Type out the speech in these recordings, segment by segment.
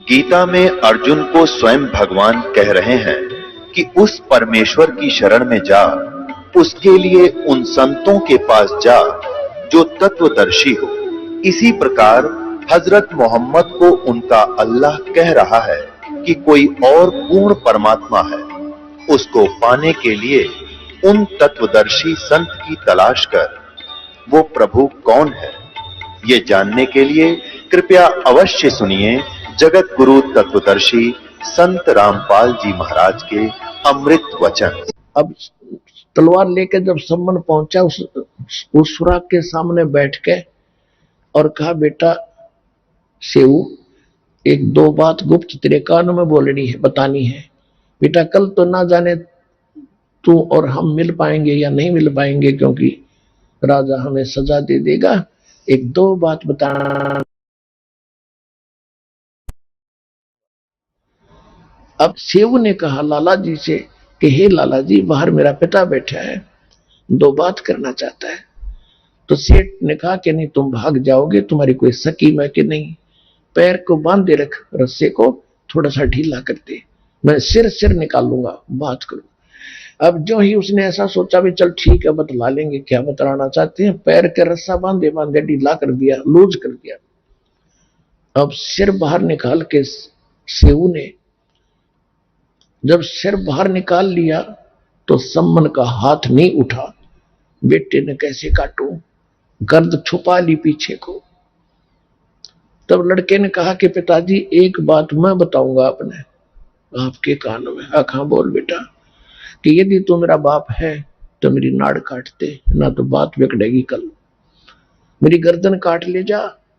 गीता में अर्जुन को स्वयं भगवान कह रहे हैं कि उस परमेश्वर की शरण में जा, उसके लिए उन संतों के पास जा जो तत्वदर्शी हो। इसी प्रकार हजरत मोहम्मद को उनका अल्लाह कह रहा है कि कोई और पूर्ण परमात्मा है। उसको पाने के लिए उन तत्वदर्शी संत की तलाश कर। वो प्रभु कौन है, ये जानने के लिए कृपया अवश्य सुनिए जगत गुरु तत्वदर्शी संत रामपाल जी महाराज के अमृत वचन। अब तलवार लेकर जब सम्मन पहुंचा उस सुराग के सामने बैठ के और कहा, बेटा सेऊ, एक दो बात गुप्त तेरे कान में बोलनी है, बतानी है। बेटा कल तो ना जाने तू और हम मिल पाएंगे या नहीं मिल पाएंगे, क्योंकि राजा हमें सजा दे देगा। एक दो बात बताना। अब सेऊ ने कहा लाला जी से कि हे लाला जी, बाहर मेरा पिता बैठा है, दो बात करना चाहता है। तो सेठ ने कहा कि नहीं, तुम भाग जाओगे, तुम्हारी कोई सकीम है कि नहीं? पैर को बांधे रख, रस्से को थोड़ा सा ढीला कर दे, मैं सिर निकाल लूंगा, बात करूं। अब जो ही उसने ऐसा सोचा भी चल ठीक है, बतला लेंगे क्या बतलाना चाहते हैं। पैर के रस्सा बांधे बांधे ढीला कर दिया, लूज कर दिया। अब सिर बाहर निकाल के सेऊ ने जब सिर बाहर निकाल लिया तो सम्मन का हाथ नहीं उठा। बेटे ने कैसे काटूं, गर्द छुपा ली पीछे को। तब लड़के ने कहा कि पिताजी एक बात मैं बताऊंगा अपने आपके कान में। हाँ बोल बेटा, कि यदि तू मेरा बाप है तो मेरी नाड़ काट दे, ना तो बात बिगड़ेगी कल। मेरी गर्दन काट ले जा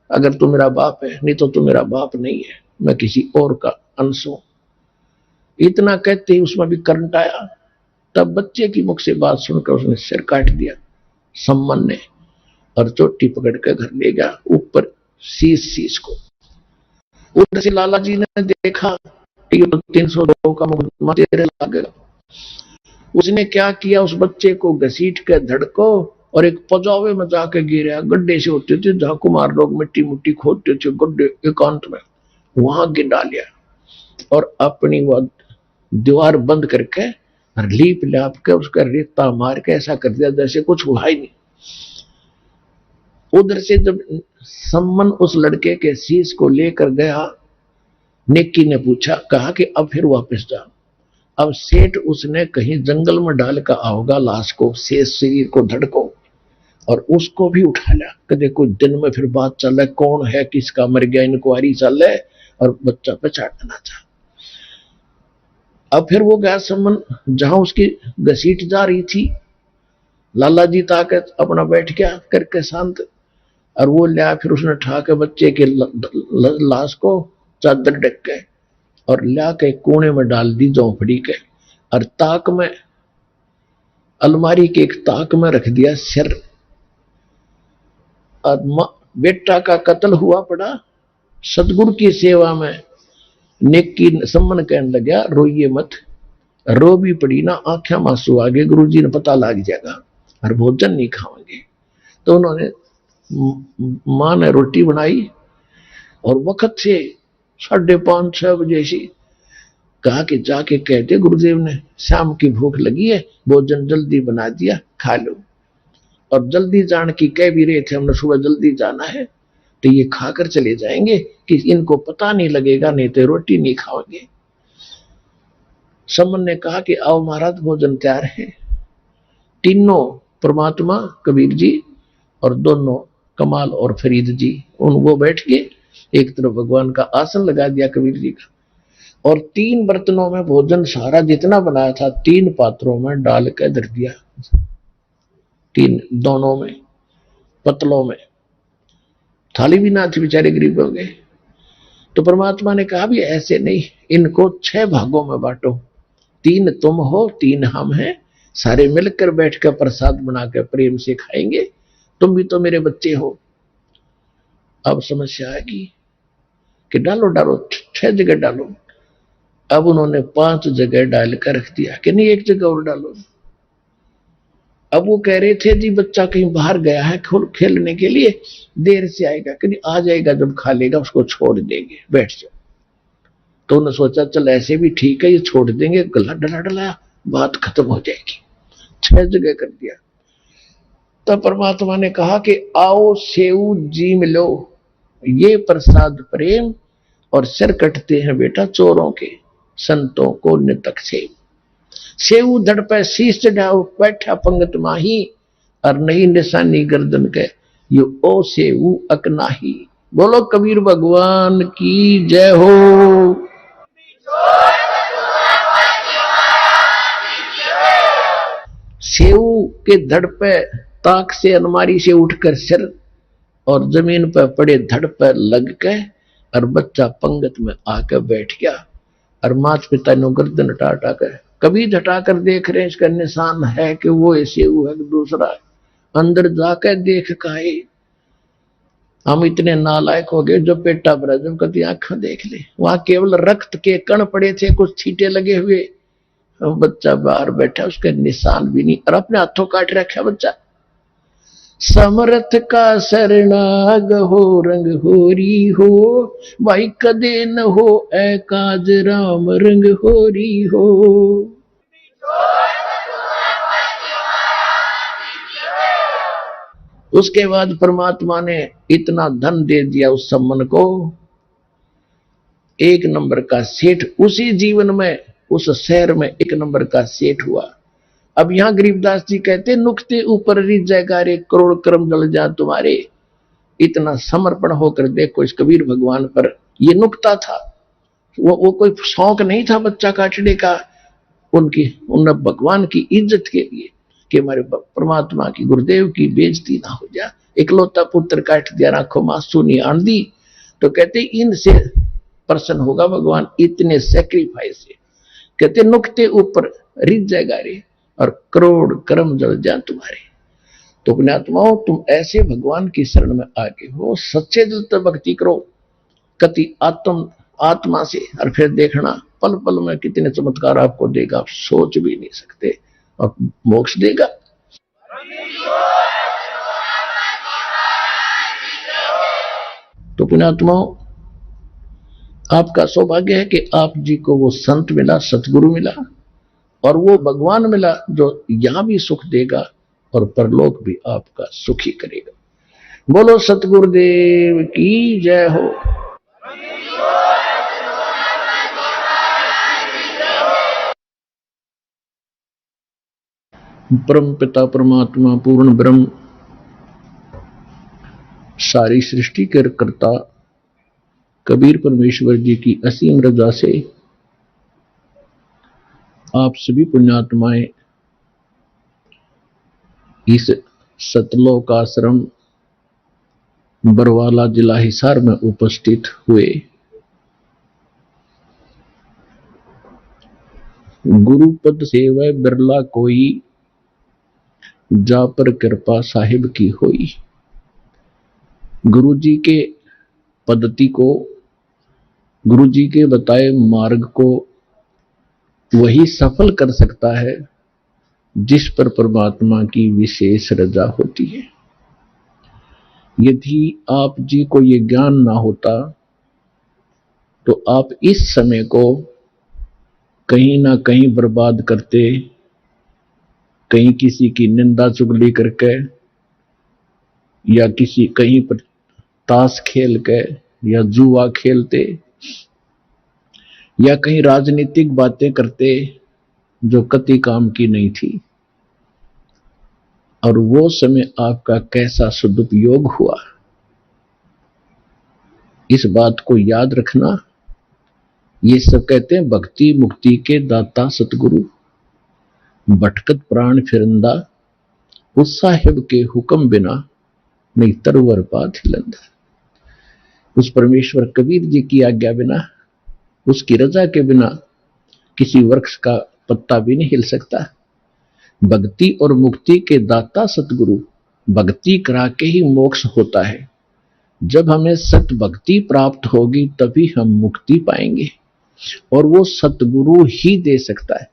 अगर तू मेरा बाप है, नहीं तो तू मेरा बाप नहीं है, मैं किसी और का अंश हूं। इतना कहते ही उसमें भी करंट आया। तब बच्चे की मुख से बात सुनकर उसने सिर काट दिया सम्मन ने, और चोटी पकड़ कर घर ले गया, ऊपर शीश को। उधर से लाला जी ने देखा कि तो 302 का मुकदमा तेरे लगेगा। उसने क्या किया, उस बच्चे को घसीट के धड़को और एक पजावे में जाके गिरा। गड्ढे से होते थे जहां कुमार लोग मिट्टी मुट्टी खोदते थे, गड्ढे एकांत में, वहां गिर डालिया और अपनी वो दीवार बंद करके लीप लाप के उसका रेता मार के ऐसा कर दिया जैसे कुछ हुआ ही नहीं। उधर से जब सम्मन उस लड़के के शीश को लेकर गया, नेकी ने पूछा, कहा कि अब फिर वापस जा। अब सेठ उसने कहीं जंगल में डाल कर आओगा लाश को, शेष शरीर को धड़को, और उसको भी उठा लिया। कदे कुछ दिन में फिर बात चल है, कौन है किसका मर गया, इंक्वायरी चल है और बच्चा पहचानना चाह। अब फिर वो गया सम्मन जहां उसकी घसीट जा रही थी। लाला जी ताकत अपना बैठ गया करके शांत, और वो लिया फिर उसने ठा के बच्चे के लाश को चादर ढक के और लिया के कोने में डाल दी झोंपड़ी के, और ताक में अलमारी के एक ताक में रख दिया सिर। और बेटा का कत्ल हुआ पड़ा सतगुरु की सेवा में। नेकी सम्मन कहने लगा, रोइए मत, रो भी पड़ी ना आंखें मांसू आगे, गुरुजी ने पता लग जाएगा और भोजन नहीं खाओगे। तो उन्होंने मां ने रोटी बनाई और वक्त से 5:30-6 बजे से कहा कि जाके कहते गुरुदेव ने शाम की भूख लगी है, भोजन जल्दी बना दिया, खा लो। और जल्दी जान की कह भी रहे थे, हमने सुबह जल्दी जाना है तो ये खाकर चले जाएंगे कि इनको पता नहीं लगेगा, नहीं तो रोटी नहीं खाओगे। सम्मन ने कहा कि आओ महाराज, भोजन तैयार है। तीनों परमात्मा कबीर जी और दोनों कमाल और फरीद जी, वो बैठ के एक तरफ भगवान का आसन लगा दिया कबीर जी का, और 3 बर्तनों में भोजन सारा जितना बनाया था 3 पात्रों में डाल के धर दिया। 3 दोनों में पतलों में, थाली भी ना थी, बेचारे गरीब हो गए। तो परमात्मा ने कहा भी ऐसे नहीं, इनको 6 भागों में बांटो, 3 तुम हो, 3 हम हैं, सारे मिलकर बैठकर प्रसाद बनाकर प्रेम से खाएंगे, तुम भी तो मेरे बच्चे हो। अब समस्या आएगी कि डालो 6 जगह डालो। अब उन्होंने 5 जगह डालकर रख दिया कि नहीं 1 जगह और डालो। अब वो कह रहे थे जी बच्चा कहीं बाहर गया है खेलने के लिए, देर से आएगा, कि नहीं आ जाएगा, जब खा लेगा उसको छोड़ देंगे, बैठ जाओ। तो उन्होंने सोचा चल ऐसे भी ठीक है, ये छोड़ देंगे, गला डला डला बात खत्म हो जाएगी। 6 जगह कर दिया। तब परमात्मा ने कहा कि आओ सेऊ जी मिलो, ये प्रसाद प्रेम और सिर कटते हैं बेटा चोरों के, संतों को नितक सेऊ धड़ पे शीश चढ़ाओ, बैठा पंगत माही, और नई निशानी गर्दन के, ये ओ सेऊ अकनाही। बोलो कबीर भगवान की जय हो। सेऊ के धड़ पे ताक से अलमारी से उठकर सिर और जमीन पर पड़े धड़ पर लग के, और बच्चा पंगत में आकर बैठ गया, और माता पिता ने गर्दन हटा हटा कर कभी हटाकर देख रहे हैं, इसका निशान है कि वो ऐसे है कि दूसरा है। अंदर जाकर देख काहे हम इतने नालायक हो गए, जो पेटा भरा जब कभी आंखें देख ले, वहां केवल रक्त के कण पड़े थे, कुछ छींटे लगे हुए, बच्चा बाहर बैठा, उसके निशान भी नहीं, और अपने हाथों काट रखा बच्चा। समर्थ का शरणाग हो, रंग होरी हो, भाई कदे न हो ए काज राम, रंग होरी हो। उसके बाद परमात्मा ने इतना धन दे दिया उस सम्मन को, 1 नंबर का सेठ उसी जीवन में, उस शहर में 1 नंबर का सेठ हुआ। अब यहां गरीबदास जी कहते, नुक्ते ऊपर रिझेगा रे, करोड़ कर्म जल जा तुम्हारे। इतना समर्पण होकर देखो इस कबीर भगवान पर। ये नुक्ता था, वो कोई शौक नहीं था बच्चा काटने का, उन भगवान की इज्जत के लिए कि हमारे परमात्मा की, गुरुदेव की बेइज्जती ना हो जाए। इकलौता पुत्र काट दिया, आंखों में आंसू नहीं आन दी, तो कहते इनसे प्रसन्न होगा भगवान, इतने सेक्रीफाइस से। कहते नुक्ते ऊपर रिझेगा रे, और करोड़ कर्म जल जा तुम्हारे। तो पुण्यात्माओं, तुम ऐसे भगवान की शरण में आगे हो, सच्चे दिल से भक्ति करो, कति आत्मा से, और फिर देखना पल पल में कितने चमत्कार आपको देगा, आप सोच भी नहीं सकते, और मोक्ष देगा। तो पुण्यात्माओं, आपका सौभाग्य है कि आप जी को वो संत मिला, सतगुरु मिला, और वो भगवान मिला जो यहां भी सुख देगा और परलोक भी आपका सुखी करेगा। बोलो सतगुरुदेव की जय हो। परम पिता परमात्मा पूर्ण ब्रह्म, सारी सृष्टि के कर्ता कबीर परमेश्वर जी की असीम रजा से आप सभी पुण्यात्माएं इस सतलोक आश्रम बरवाला जिला हिसार में उपस्थित हुए। गुरुपद सेवै बिरला कोई, जा पर कृपा साहिब की होई। गुरु जी के पद्धति को, गुरु जी के बताए मार्ग को वही सफल कर सकता है जिस पर परमात्मा की विशेष रजा होती है। यदि आप जी को ये ज्ञान ना होता तो आप इस समय को कहीं ना कहीं बर्बाद करते, कहीं किसी की निंदा चुगली करके, या किसी कहीं पर ताश खेल के, या जुआ खेलते, या कहीं राजनीतिक बातें करते जो कति काम की नहीं थी। और वो समय आपका कैसा सदुपयोग हुआ, इस बात को याद रखना। ये सब कहते हैं भक्ति मुक्ति के दाता सतगुरु, भटकत प्राण फिरंदा, उस साहिब के हुक्म बिना नहीं तरवर पात हिलंदा। उस परमेश्वर कबीर जी की आज्ञा बिना, उसकी रजा के बिना किसी वृक्ष का पत्ता भी नहीं हिल सकता। भक्ति और मुक्ति के दाता सतगुरु, भक्ति करा के ही मोक्ष होता है। जब हमें सत भक्ति प्राप्त होगी तभी हम मुक्ति पाएंगे, और वो सतगुरु ही दे सकता है।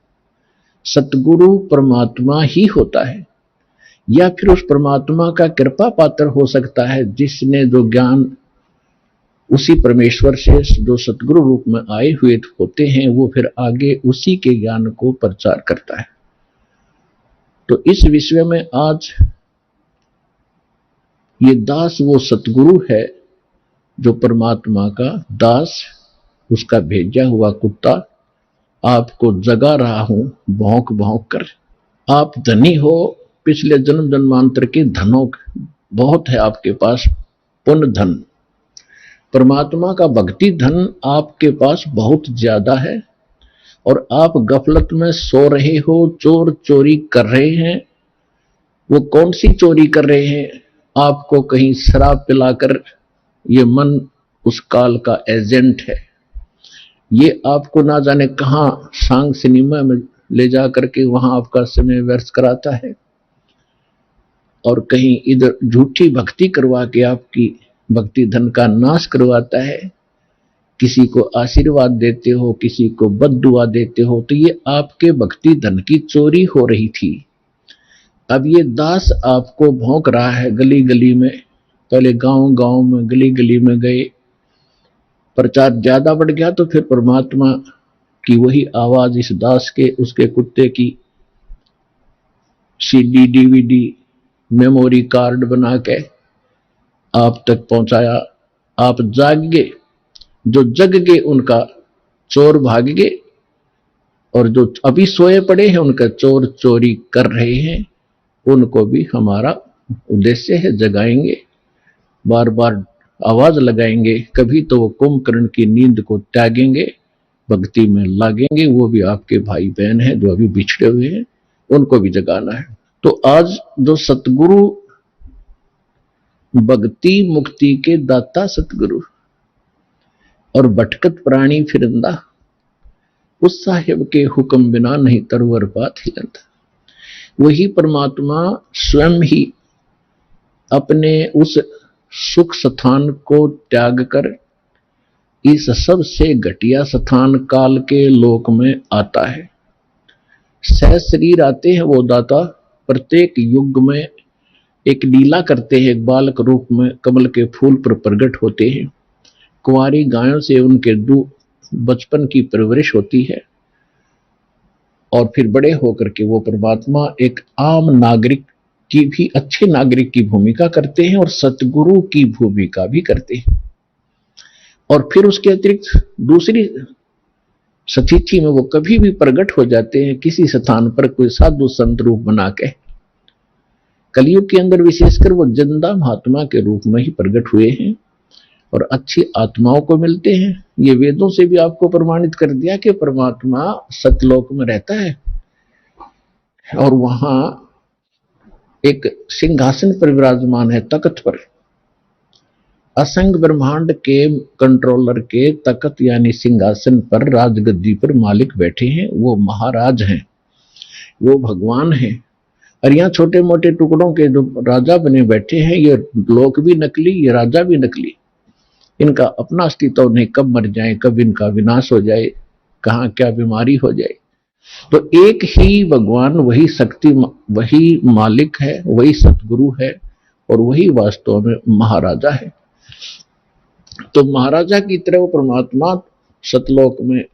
सतगुरु परमात्मा ही होता है, या फिर उस परमात्मा का कृपा पात्र हो सकता है जिसने जो ज्ञान उसी परमेश्वर से जो सतगुरु रूप में आए हुए होते हैं वो फिर आगे उसी के ज्ञान को प्रचार करता है। तो इस विषय में आज ये दास वो सतगुरु है जो परमात्मा का दास, उसका भेजा हुआ कुत्ता आपको जगा रहा हूं भौंक भौंक कर। आप धनी हो, पिछले जन्म जन्मांतर के धनों बहुत है आपके पास, पुण्य धन, परमात्मा का भक्ति धन आपके पास बहुत ज्यादा है, और आप गफलत में सो रहे हो, चोर चोरी कर रहे हैं। वो कौन सी चोरी कर रहे हैं? आपको कहीं शराब पिलाकर, ये मन उस काल का एजेंट है, ये आपको ना जाने कहां सांग सिनेमा में ले जा करके वहां आपका समय व्यर्थ कराता है, और कहीं इधर झूठी भक्ति करवा के आपकी भक्ति धन का नाश करवाता है। किसी को आशीर्वाद देते हो, किसी को बद्दुआ देते हो, तो ये आपके भक्ति धन की चोरी हो रही थी। अब ये दास आपको भौंक रहा है गली गली में, पहले गांव गांव में गली गली में गए, प्रचार ज्यादा बढ़ गया तो फिर परमात्मा की वही आवाज इस दास के, उसके कुत्ते की सीडी डीवीडी मेमोरी कार्ड बना के आप तक पहुंचाया। आप जाग गए, जो जग गए उनका चोर भाग गए, और जो अभी सोए पड़े हैं उनका चोर चोरी कर रहे हैं, उनको भी हमारा उद्देश्य है जगाएंगे, बार बार आवाज लगाएंगे, कभी तो वो कुंभकर्ण की नींद को त्यागेंगे, भक्ति में लागेंगे। वो भी आपके भाई बहन हैं जो अभी बिछड़े हुए हैं, उनको भी जगाना है। तो आज जो सतगुरु, भक्ति मुक्ति के दाता सतगुरु और भटकत प्राणी फिरंदा, उस साहिब के हुक्म बिना नहीं तरवर बात हिलंदा। वही परमात्मा स्वयं ही अपने उस सुख स्थान को त्याग कर इस सबसे घटिया स्थान काल के लोक में आता है। सह शरीर आते हैं वो दाता, प्रत्येक युग में एक लीला करते हैं, एक बालक रूप में कमल के फूल पर प्रकट होते हैं। कुंवारी गायों से उनके बचपन की परवरिश होती है, और फिर बड़े होकर के वो परमात्मा एक आम नागरिक की भी, अच्छे नागरिक की भूमिका करते हैं और सतगुरु की भूमिका भी करते हैं। और फिर उसके अतिरिक्त दूसरी स्थिति में वो कभी भी प्रकट हो जाते हैं किसी स्थान पर, कोई साधु संत रूप बना के। कलयुग के अंदर विशेषकर वो जिंदा महात्मा के रूप में ही प्रकट हुए हैं और अच्छी आत्माओं को मिलते हैं। ये वेदों से भी आपको प्रमाणित कर दिया कि परमात्मा सतलोक में रहता है, और वहां एक सिंहासन पर विराजमान है, तख्त पर। असंग ब्रह्मांड के कंट्रोलर के तख्त यानी सिंहासन पर, राजगद्दी पर मालिक बैठे हैं, वो महाराज हैं, वो भगवान हैं। और यहाँ छोटे मोटे टुकड़ों के जो राजा बने बैठे हैं, ये लोक भी नकली, ये राजा भी नकली। इनका अपना अस्तित्व नहीं, कब मर जाए, कब इनका विनाश हो जाए, कहाँ क्या बीमारी हो जाए। तो एक ही भगवान, वही शक्ति, वही मालिक है, वही सतगुरु है, और वही वास्तव में महाराजा है। तो महाराजा की तरह वो परमात्मा सतलोक में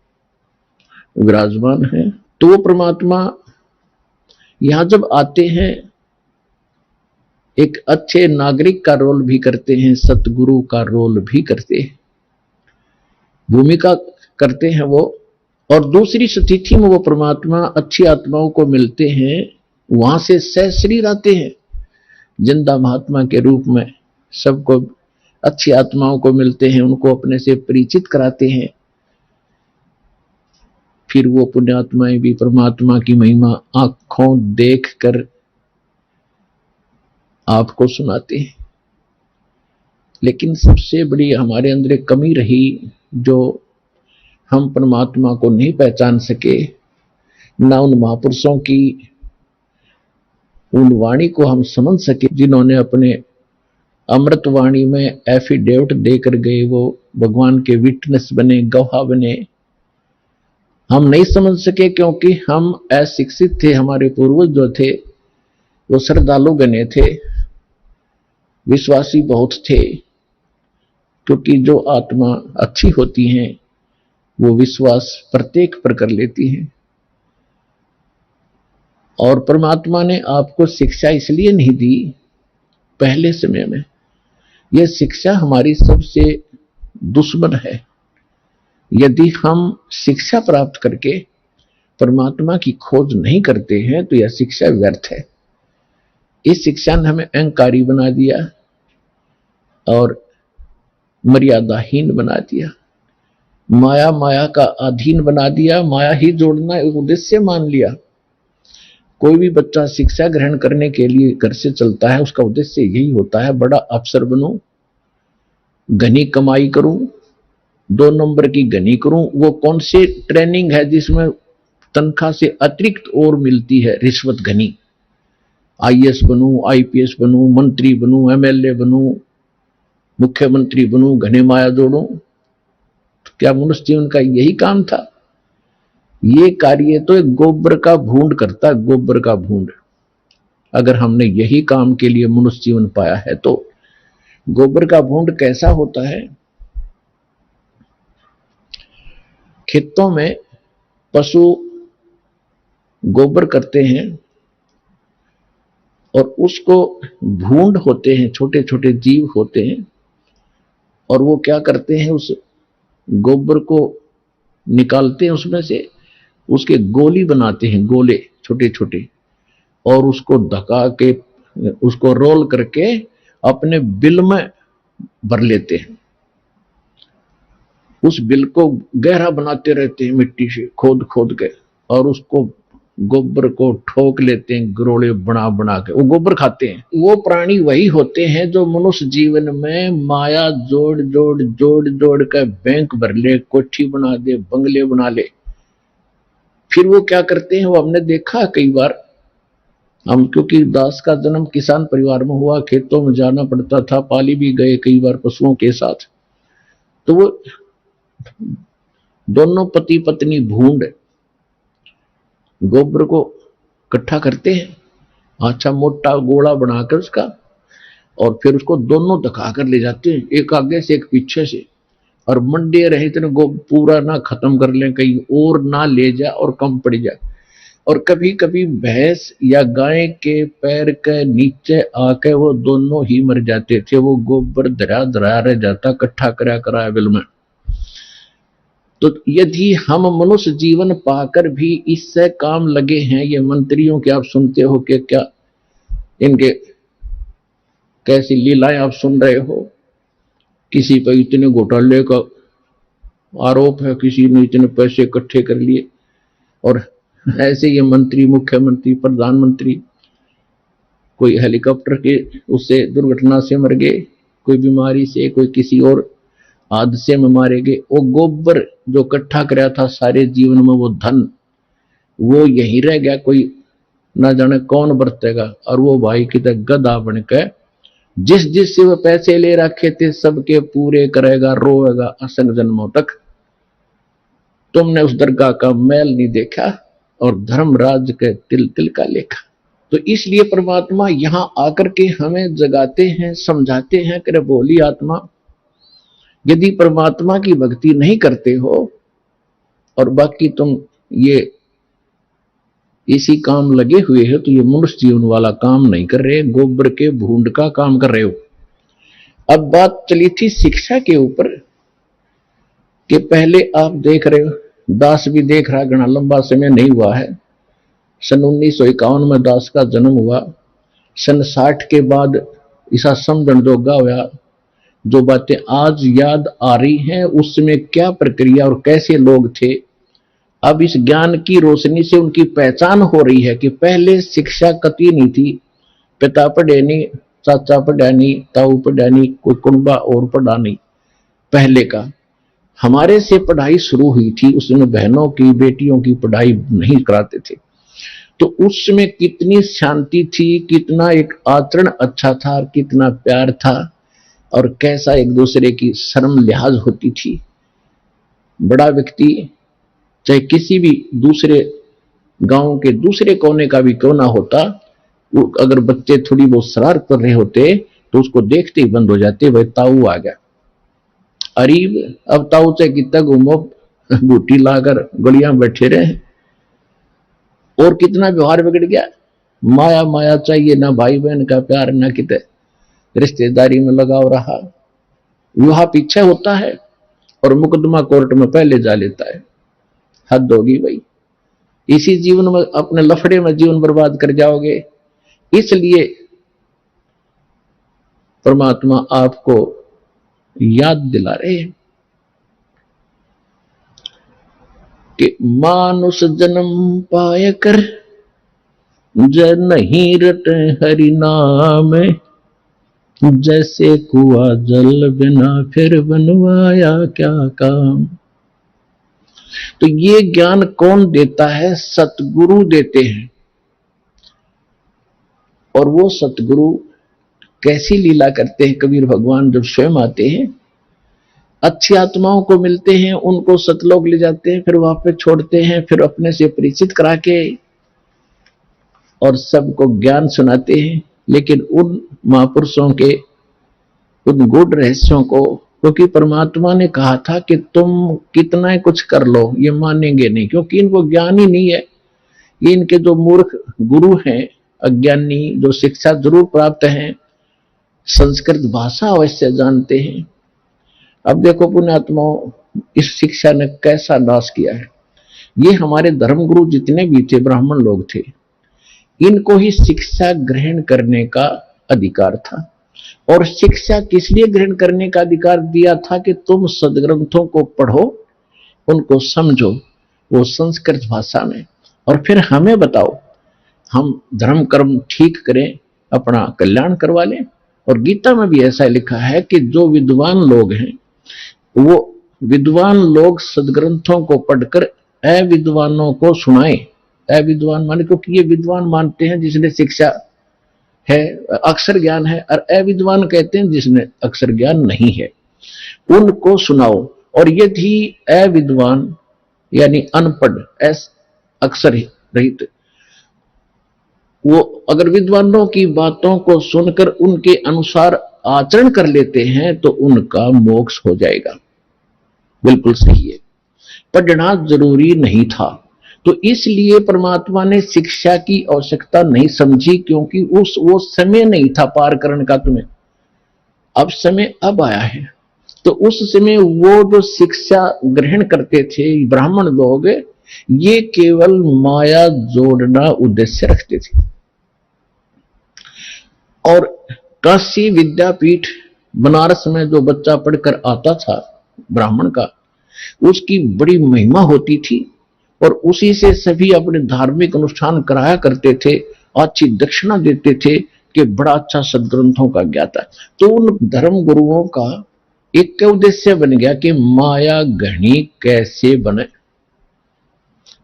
विराजमान है। तो वो परमात्मा यहां जब आते हैं, एक अच्छे नागरिक का रोल भी करते हैं, सतगुरु का रोल भी करते हैं, भूमिका करते हैं वो। और दूसरी स्थिति में वो परमात्मा अच्छी आत्माओं को मिलते हैं, वहां से सह शरीर आते हैं जिंदा महात्मा के रूप में, सबको अच्छी आत्माओं को मिलते हैं, उनको अपने से परिचित कराते हैं। फिर वो पुण्यात्माएं भी परमात्मा की महिमा आंखों देखकर आपको सुनाते हैं। लेकिन सबसे बड़ी हमारे अंदर एक कमी रही, जो हम परमात्मा को नहीं पहचान सके, ना उन महापुरुषों की उन वाणी को हम समझ सके जिन्होंने अपने अमृत वाणी में एफिडेविट देकर गए, वो भगवान के विटनेस बने, गवाह बने। हम नहीं समझ सके क्योंकि हम अशिक्षित थे। हमारे पूर्वज जो थे वो श्रद्धालु गणे थे, विश्वासी बहुत थे, क्योंकि जो आत्मा अच्छी होती है वो विश्वास प्रत्येक पर कर लेती है। और परमात्मा ने आपको शिक्षा इसलिए नहीं दी पहले समय में, यह शिक्षा हमारी सबसे दुश्मन है। यदि हम शिक्षा प्राप्त करके परमात्मा की खोज नहीं करते हैं तो यह शिक्षा व्यर्थ है। इस शिक्षा ने हमें अहंकारी बना दिया और मर्यादाहीन बना दिया, माया का अधीन बना दिया, माया ही जोड़ना एक उद्देश्य मान लिया। कोई भी बच्चा शिक्षा ग्रहण करने के लिए घर से चलता है, उसका उद्देश्य यही होता है, बड़ा अफसर बनूं, घनी कमाई करूं, 2 नंबर की घनी करूं। वो कौन सी ट्रेनिंग है जिसमें तनख्वाह से अतिरिक्त और मिलती है, रिश्वत घनी। आईएएस बनूं, आईपीएस बनूं, मंत्री बनूं, एमएलए बनूं, मुख्यमंत्री बनूं, घने माया जोड़ूं। तो क्या मनुष्य जीवन का यही काम था? ये कार्य तो एक गोबर का भूंड करता है, गोबर का भूंड। अगर हमने यही काम के लिए मनुष्य जीवन पाया है तो गोबर का भूंड कैसा होता है? खेतों में पशु गोबर करते हैं और उसको भूंड होते हैं, छोटे छोटे जीव होते हैं, और वो क्या करते हैं, उस गोबर को निकालते हैं उसमें से, उसके गोली बनाते हैं, गोले छोटे छोटे, और उसको धका के उसको रोल करके अपने बिल में भर लेते हैं। उस बिल को गहरा बनाते रहते हैं मिट्टी से खोद खोद के, और उसको गोबर को ठोक लेते हैं गरोले बना बना के, वो गोबर खाते हैं। वो प्राणी वही होते हैं जो मनुष्य जीवन में माया जोड़ जोड़ जोड़ जोड़ कर बैंक भर ले, कोठी बना दे, बंगले बना ले। फिर वो क्या करते हैं, वो हमने देखा कई बार। हम क्योंकि दास का जन्म किसान परिवार में हुआ, खेतों में जाना पड़ता था, पाली भी गए कई बार पशुओं के साथ। तो वो दोनों पति पत्नी भूंड गोबर को इकट्ठा करते हैं, अच्छा मोटा गोला बनाकर उसका, और फिर उसको दोनों धका कर ले जाते हैं, एक आगे से एक पीछे से, और मंडे रहे इतने पूरा ना खत्म कर लें, कहीं और ना ले जाए और कम पड़ जाए। और कभी कभी भैंस या गाय के पैर के नीचे आके वो दोनों ही मर जाते थे, वो गोबर धरा धरा रह जाता, इकट्ठा करा करा बिल में। तो यदि हम मनुष्य जीवन पाकर भी इससे काम लगे हैं, ये मंत्रियों के आप सुनते हो कि क्या इनके कैसी लीलाएं आप सुन रहे हो, किसी पर इतने घोटाले का आरोप है, किसी ने इतने पैसे इकट्ठे कर लिए, और ऐसे ये मंत्री, मुख्यमंत्री, प्रधानमंत्री, कोई हेलीकॉप्टर के उससे दुर्घटना से मर गए, कोई बीमारी से, कोई किसी और हादसे में मारे गए। वो गोबर जो इकट्ठा कराया था सारे जीवन में, वो धन वो यहीं रह गया, कोई ना जाने कौन बरतेगा। और वो भाई किधर गधा बनकर जिस जिस से वो पैसे ले रखे थे सबके पूरे करेगा, रोएगा असन जन्मों तक। तुमने उस दरगाह का मैल नहीं देखा और धर्मराज के तिल तिल का लेखा। तो इसलिए परमात्मा यहां आकर के हमें जगाते हैं, समझाते हैं कि बोली आत्मा, यदि परमात्मा की भक्ति नहीं करते हो और बाकी तुम ये इसी काम लगे हुए हो, तो ये मनुष्य जीवन वाला काम नहीं कर रहे, गोबर के भूंड का काम कर रहे हो। अब बात चली थी शिक्षा के ऊपर कि पहले आप देख रहे हो, दास भी देख रहा, घना लंबा समय नहीं हुआ है, सन 1951 में दास का जन्म हुआ। सन 60 के बाद ऐसा समझण जोगा हुआ, जो बातें आज याद आ रही हैं उसमें क्या प्रक्रिया और कैसे लोग थे। अब इस ज्ञान की रोशनी से उनकी पहचान हो रही है कि पहले शिक्षा कती नहीं थी, पिता पढ़े नहीं, चाचा पढ़ा नहीं, ताऊ पढ़ा नहीं, कोई कुंबा और पढ़ा नहीं। पहले का हमारे से पढ़ाई शुरू हुई थी, उसमें बहनों की, बेटियों की पढ़ाई नहीं कराते थे। तो उसमें कितनी शांति थी, कितना एक आचरण अच्छा था, कितना प्यार था, और कैसा एक दूसरे की शर्म लिहाज होती थी। बड़ा व्यक्ति चाहे किसी भी दूसरे गांव के दूसरे कोने का भी क्यों ना होता, वो अगर बच्चे थोड़ी बहुत शरारत कर रहे होते तो उसको देखते ही बंद हो जाते, भाई ताऊ आ गया। अरीब अब ताऊ से कितना घूमो, बूटी लाकर गलियां बैठे रहे, और कितना व्यवहार बिगड़ गया। माया माया चाहिए, ना भाई बहन का प्यार, ना कितने रिश्तेदारी में लगाव रहा। विवाह पीछे होता है और मुकदमा कोर्ट में पहले जा लेता है। हद होगी भाई, इसी जीवन में अपने लफड़े में जीवन बर्बाद कर जाओगे। इसलिए परमात्मा आपको याद दिला रहे हैं कि मानुष जन्म पाय कर जय नहीं रटे हरि नाम, जैसे कुआ जल बिना फिर बनवाया क्या काम। तो ये ज्ञान कौन देता है? सतगुरु देते हैं। और वो सतगुरु कैसी लीला करते हैं? कबीर भगवान जब स्वयं आते हैं, अच्छी आत्माओं को मिलते हैं, उनको सतलोक ले जाते हैं, फिर वापस छोड़ते हैं, फिर अपने से परिचित करा के और सबको ज्ञान सुनाते हैं। लेकिन उन महापुरुषों के उन गूढ़ रहस्यों को, क्योंकि परमात्मा ने कहा था कि तुम कितना कुछ कर लो, ये मानेंगे नहीं, क्योंकि इनको ज्ञान ही नहीं है। ये इनके जो मूर्ख गुरु हैं, अज्ञानी, जो शिक्षा जरूर प्राप्त हैं, संस्कृत भाषा अवश्य जानते हैं। अब देखो पुण्यात्माओं, इस शिक्षा ने कैसा नाश किया है। ये हमारे धर्मगुरु जितने भी थे, ब्राह्मण लोग थे, इनको ही शिक्षा ग्रहण करने का अधिकार था। और शिक्षा किस लिए ग्रहण करने का अधिकार दिया था? कि तुम सदग्रंथों को पढ़ो, उनको समझो, वो संस्कृत भाषा में, और फिर हमें बताओ, हम धर्म कर्म ठीक करें, अपना कल्याण करवा लें। और गीता में भी ऐसा लिखा है कि जो विद्वान लोग हैं, वो विद्वान लोग सदग्रंथों को पढ़कर अविद्वानों को सुनाएं। अविद्वान माने, क्योंकि ये विद्वान मानते हैं जिसने शिक्षा है, अक्षर ज्ञान है, और अविद्वान कहते हैं जिसने अक्षर ज्ञान नहीं है, उनको सुनाओ। और यदि अविद्वान यानी अनपढ़, अक्षर रहित, वो अगर विद्वानों की बातों को सुनकर उनके अनुसार आचरण कर लेते हैं तो उनका मोक्ष हो जाएगा। बिल्कुल सही है, पढ़ना जरूरी नहीं था। तो इसलिए परमात्मा ने शिक्षा की आवश्यकता नहीं समझी, क्योंकि वो समय नहीं था पार करने का तुम्हें। अब समय अब आया है। तो उस समय वो जो शिक्षा ग्रहण करते थे ब्राह्मण लोग, ये केवल माया जोड़ना उद्देश्य रखते थे। और काशी विद्यापीठ बनारस में जो बच्चा पढ़कर आता था ब्राह्मण का, उसकी बड़ी महिमा होती थी, और उसी से सभी अपने धार्मिक अनुष्ठान कराया करते थे, अच्छी दक्षिणा देते थे कि बड़ा अच्छा सदग्रंथों का ज्ञाता। तो उन धर्म गुरुओं का एक उद्देश्य बन गया कि माया घनी कैसे बने।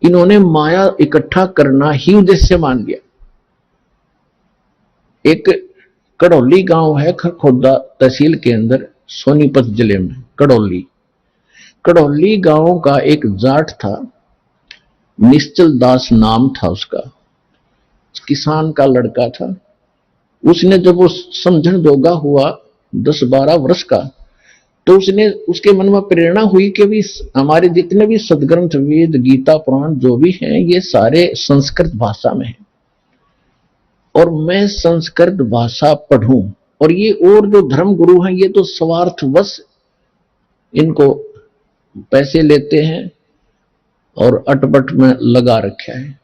इन्होंने माया इकट्ठा करना ही उद्देश्य मान लिया। एक कड़ौली गांव है खरखोदा तहसील के अंदर, सोनीपत जिले में कड़ौली गांव का एक जाट था, निश्चल दास नाम था उसका, किसान का लड़का था। उसने जब वो समझण जोगा हुआ 10-12 वर्ष का, तो उसके मन में प्रेरणा हुई कि भी हमारे जितने भी सदग्रंथ, वेद, गीता, पुराण जो भी हैं, ये सारे संस्कृत भाषा में हैं, और मैं संस्कृत भाषा पढ़ूं। और ये और जो धर्म गुरु हैं, ये तो स्वार्थवश इनको पैसे लेते हैं और अटपट में लगा रखा है।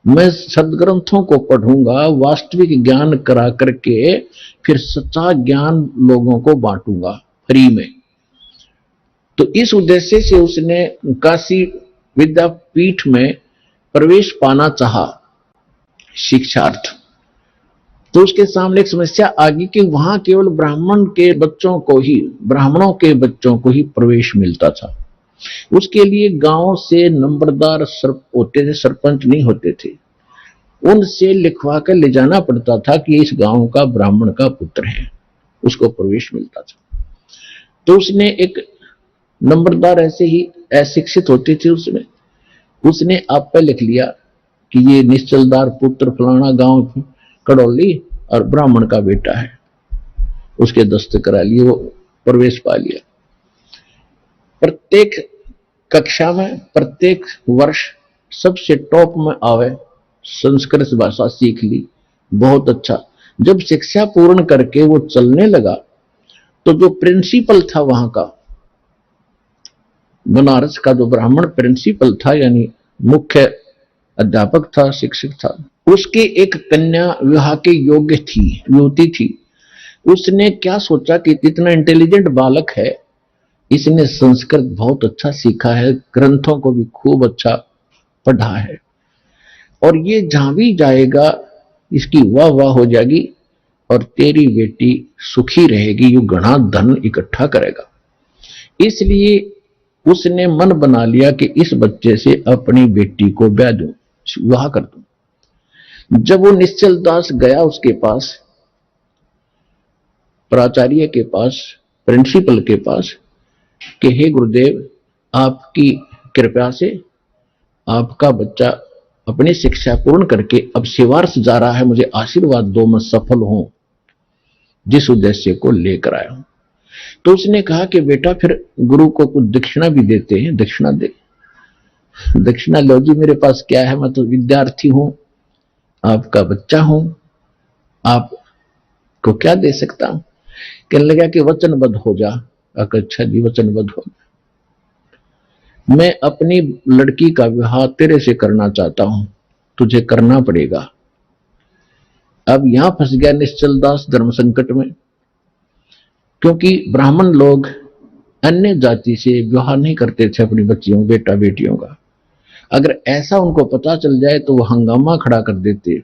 मैं सदग्रंथों को पढ़ूंगा, वास्तविक ज्ञान करा करके फिर सच्चा ज्ञान लोगों को बांटूंगा फ्री में। तो इस उद्देश्य से उसने काशी विद्यापीठ में प्रवेश पाना चाहा शिक्षार्थ। तो उसके सामने एक समस्या आ गई कि वहां केवल ब्राह्मणों के बच्चों को ही प्रवेश मिलता था। उसके लिए गांव से नंबरदार होते थे, सरपंच नहीं होते थे, उनसे लिखवा कर ले जाना पड़ता था कि इस गांव का ब्राह्मण का पुत्र है, उसको प्रवेश मिलता था। तो उसने एक नंबरदार ऐसे ही अशिक्षित होते थे, उसने आप पे लिख लिया कि ये निश्चलदार पुत्र फलाना गांव कड़ौली और ब्राह्मण का बेटा है, उसके दस्तखत करा लिए, वो प्रवेश पा लिया। प्रत्येक कक्षा में, प्रत्येक वर्ष सबसे टॉप में आवे, संस्कृत भाषा सीख ली, बहुत अच्छा। जब शिक्षा पूर्ण करके वो चलने लगा तो जो प्रिंसिपल था वहां का, बनारस का जो ब्राह्मण प्रिंसिपल था, यानी मुख्य अध्यापक था, शिक्षक था, उसकी एक कन्या विवाह के योग्य थी, युवती थी। उसने क्या सोचा कि इतना इंटेलिजेंट बालक है, इसने संस्कृत बहुत अच्छा सीखा है, ग्रंथों को भी खूब अच्छा पढ़ा है, और ये जहां भी जाएगा इसकी वाह वाह हो जाएगी और तेरी बेटी सुखी रहेगी, यू घना धन इकट्ठा करेगा। इसलिए उसने मन बना लिया कि इस बच्चे से अपनी बेटी को ब्याह दूं, विवाह कर दूं। जब वो निश्चल दास गया उसके पास, प्राचार्य के पास, प्रिंसिपल के पास, कि हे गुरुदेव, आपकी कृपा से आपका बच्चा अपनी शिक्षा पूर्ण करके अब सेवार्थ जा रहा है, मुझे आशीर्वाद दो, मैं सफल हूं जिस उद्देश्य को लेकर आया हूं। तो उसने कहा कि बेटा फिर गुरु को कुछ दक्षिणा भी देते हैं, दक्षिणा दे। दक्षिणा लो जी, मेरे पास क्या है, मैं तो विद्यार्थी हूं, आपका बच्चा हूं, आपको क्या दे सकता हूं। कहने लगा कि वचनबद्ध हो जा। अच्छा जी, वचनबद्ध हो, मैं अपनी लड़की का विवाह तेरे से करना चाहता हूं, तुझे करना पड़ेगा। अब यहां फंस गया निश्चल दास धर्म संकट में, क्योंकि ब्राह्मण लोग अन्य जाति से विवाह नहीं करते थे अपनी बच्चियों, बेटा बेटियों का। अगर ऐसा उनको पता चल जाए तो वो हंगामा खड़ा कर देते।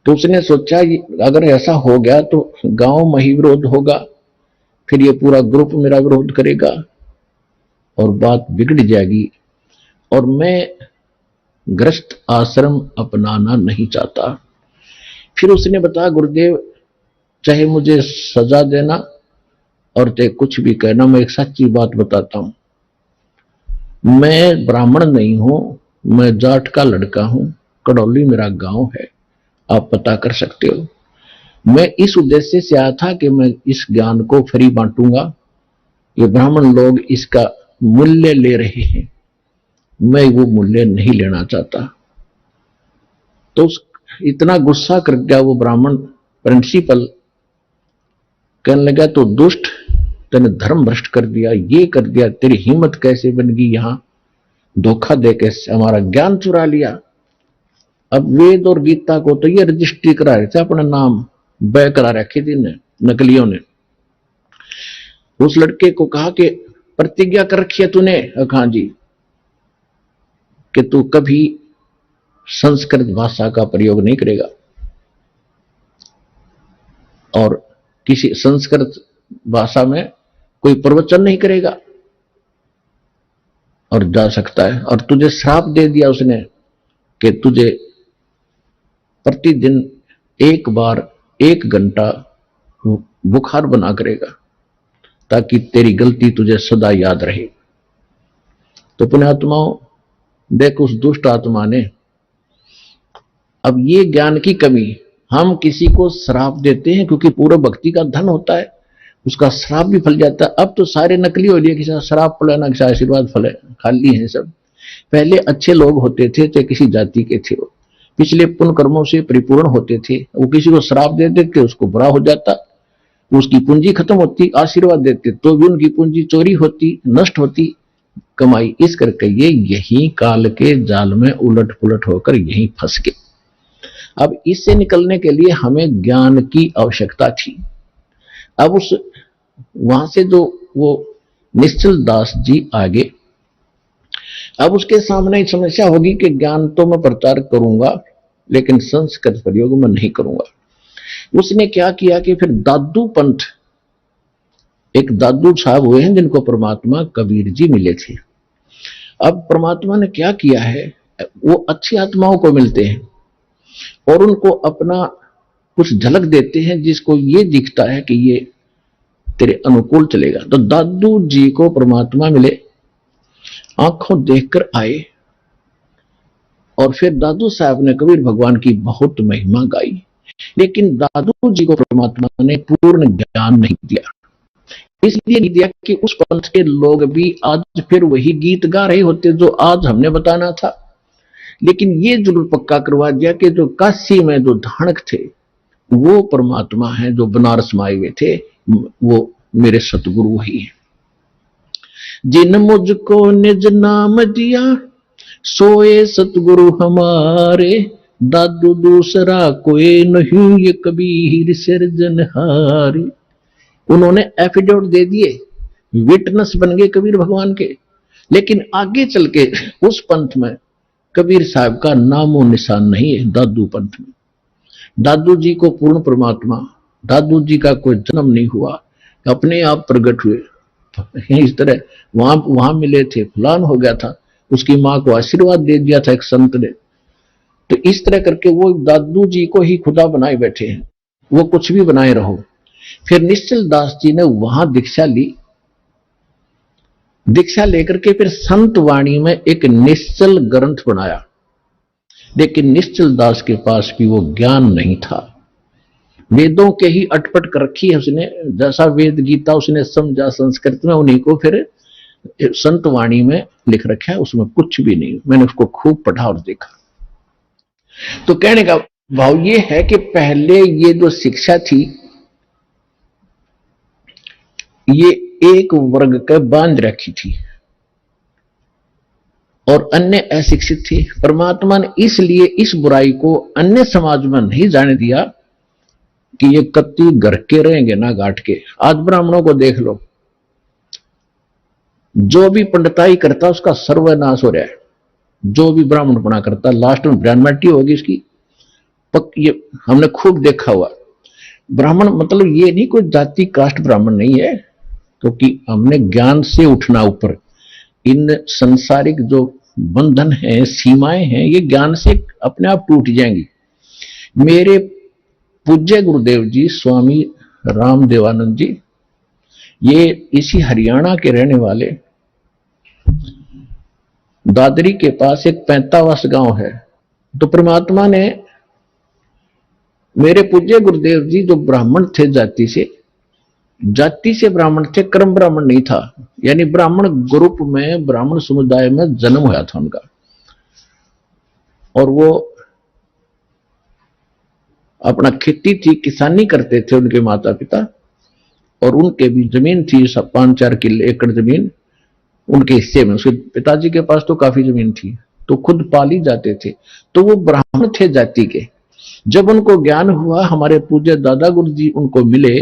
तो उसने सोचा अगर ऐसा हो गया तो गांव में ही विरोध होगा, फिर ये पूरा ग्रुप मेरा विरोध करेगा और बात बिगड़ जाएगी, और मैं ग्रस्त आश्रम अपनाना नहीं चाहता। फिर उसने बताया, गुरुदेव चाहे मुझे सजा देना और चाहे कुछ भी कहना, मैं एक सच्ची बात बताता हूं, मैं ब्राह्मण नहीं हूं, मैं जाट का लड़का हूं, कड़ौली मेरा गांव है, आप पता कर सकते हो। मैं इस उद्देश्य से आया था कि मैं इस ज्ञान को फ्री बांटूंगा, ये ब्राह्मण लोग इसका मूल्य ले रहे हैं, मैं वो मूल्य नहीं लेना चाहता। तो इतना गुस्सा कर गया वो ब्राह्मण प्रिंसिपल, कहने लगा तो दुष्ट, तूने धर्म भ्रष्ट कर दिया, ये कर दिया, तेरी हिम्मत कैसे बन गई यहां धोखा देके हमारा ज्ञान चुरा लिया। अब वेद और गीता को तो ये रजिस्ट्री करा रहे थे, अपना नाम बै करा रखे थे नकलियों ने। उस लड़के को कहा कि प्रतिज्ञा कर रखी है तूने? हाँ जी, कि तू कभी संस्कृत भाषा का प्रयोग नहीं करेगा और किसी संस्कृत भाषा में कोई प्रवचन नहीं करेगा, और जा सकता है। और तुझे श्राप दे दिया उसने कि तुझे प्रतिदिन एक बार 1 घंटा बुखार बना करेगा, ताकि तेरी गलती तुझे सदा याद रहे। तो पुण्यात्माओं, देख उस दुष्ट आत्मा ने, अब ये ज्ञान की कमी, हम किसी को श्राप देते हैं क्योंकि पूरा भक्ति का धन होता है, उसका श्राप भी फल जाता है। अब तो सारे नकली हो लिए, किसी श्राप फले ना किसी आशीर्वाद फले, खाली हैं सब। पहले अच्छे लोग होते थे, चाहे किसी जाति के थे, वो पिछले पुण्य कर्मों से परिपूर्ण होते थे, वो किसी को श्राप दे देते, उसको बुरा हो जाता, उसकी पूंजी खत्म होती, आशीर्वाद देते तो भी उनकी पूंजी चोरी होती, नष्ट होती कमाई। इस करके ये यही काल के जाल में उलट पुलट होकर यही फंस गए। अब इससे निकलने के लिए हमें ज्ञान की आवश्यकता थी। अब उस वहां से जो वो निश्चल दास जी आगे, अब उसके सामने समस्या होगी कि ज्ञान तो मैं प्रचार करूंगा लेकिन संस्कृत प्रयोग में नहीं करूंगा। उसने क्या किया कि फिर दादू पंथ, एक दादू साहब हुए हैं जिनको परमात्मा कबीर जी मिले थे। अब परमात्मा ने क्या किया है, वो अच्छी आत्माओं को मिलते हैं और उनको अपना कुछ झलक देते हैं जिसको ये दिखता है कि ये तेरे अनुकूल चलेगा। तो दादू जी को परमात्मा मिले, आंखों देखकर आए, और फिर दादू साहब ने कबीर भगवान की बहुत महिमा गाई, लेकिन दादू जी को परमात्मा ने पूर्ण ज्ञान नहीं दिया। इसलिए नहीं दिया कि उस पंथ के लोग भी आज फिर वही गीत गा रहे होते जो आज हमने बताना था। लेकिन ये जरूर पक्का करवा दिया कि जो काशी में जो धानक थे वो परमात्मा है, जो बनारस में आए हुए थे वो मेरे सतगुरु वही है। जिन मुझको निज नाम दिया सोए सतगुरु हमारे, दादू दूसरा कोई नहीं ये कबीर सिरजनहारे। उन्होंने एफिडेविट दे दिए, विटनेस बन गए कबीर भगवान के। लेकिन आगे चल के उस पंथ में कबीर साहब का नामो निशान नहीं है। दादू पंथ में दादू जी को पूर्ण परमात्मा, दादू जी का कोई जन्म नहीं हुआ, अपने आप प्रकट हुए। इस तरह वहां मिले थे, फलान हो गया था, उसकी मां को आशीर्वाद दे दिया था एक संत ने। तो इस तरह करके वो दादू जी को ही खुदा बनाए बैठे हैं, वो कुछ भी बनाए रहो। फिर निश्चल दास जी ने वहां दीक्षा ली, दीक्षा लेकर के फिर संत वाणी में एक निश्चल ग्रंथ बनाया। लेकिन निश्चल दास के पास भी वो ज्ञान नहीं था, वेदों के ही अटपट कर रखी है उसने। जैसा वेद गीता उसने समझा संस्कृत में, उन्हीं को फिर संत वाणी में लिख रखा है, उसमें कुछ भी नहीं। मैंने उसको खूब पढ़ा और देखा। तो कहने का भाव ये है कि पहले ये जो शिक्षा थी ये एक वर्ग के बांध रखी थी और अन्य अशिक्षित थे। परमात्मा ने इसलिए इस बुराई को अन्य समाज में नहीं जाने दिया कि ये कत्ती घर के रहेंगे ना गांठ के। आज ब्राह्मणों को देख लो, जो भी पंडिताई करता उसका सर्वनाश हो रहा है। जो भी ब्राह्मण बना करता लास्ट में ब्राह्मणटी होगी इसकी, ये हमने खूब देखा हुआ। ब्राह्मण मतलब ये नहीं कोई जाति कास्ट ब्राह्मण नहीं है, क्योंकि हमने ज्ञान से उठना ऊपर। इन संसारिक जो बंधन है, सीमाएं हैं, ये ज्ञान से अपने आप टूट जाएंगी। मेरे पूज्य गुरुदेव जी स्वामी रामदेवानंद जी, ये इसी हरियाणा के रहने वाले, दादरी के पास एक 45 गांव है। तो परमात्मा ने मेरे पूज्य गुरुदेव जी जो ब्राह्मण थे, जाति से ब्राह्मण थे, कर्म ब्राह्मण नहीं था। यानी ब्राह्मण ग्रुप में, ब्राह्मण समुदाय में जन्म हुआ था उनका। और वो अपना खेती थी, किसानी करते थे उनके माता पिता, और उनके भी जमीन थी 5-4 किले एकड़ जमीन उनके हिस्से में। उसके पिताजी के पास तो काफी जमीन थी, तो खुद पाली जाते थे। तो वो ब्राह्मण थे जाति के। जब उनको ज्ञान हुआ, हमारे पूज्य दादा गुरु जी उनको मिले।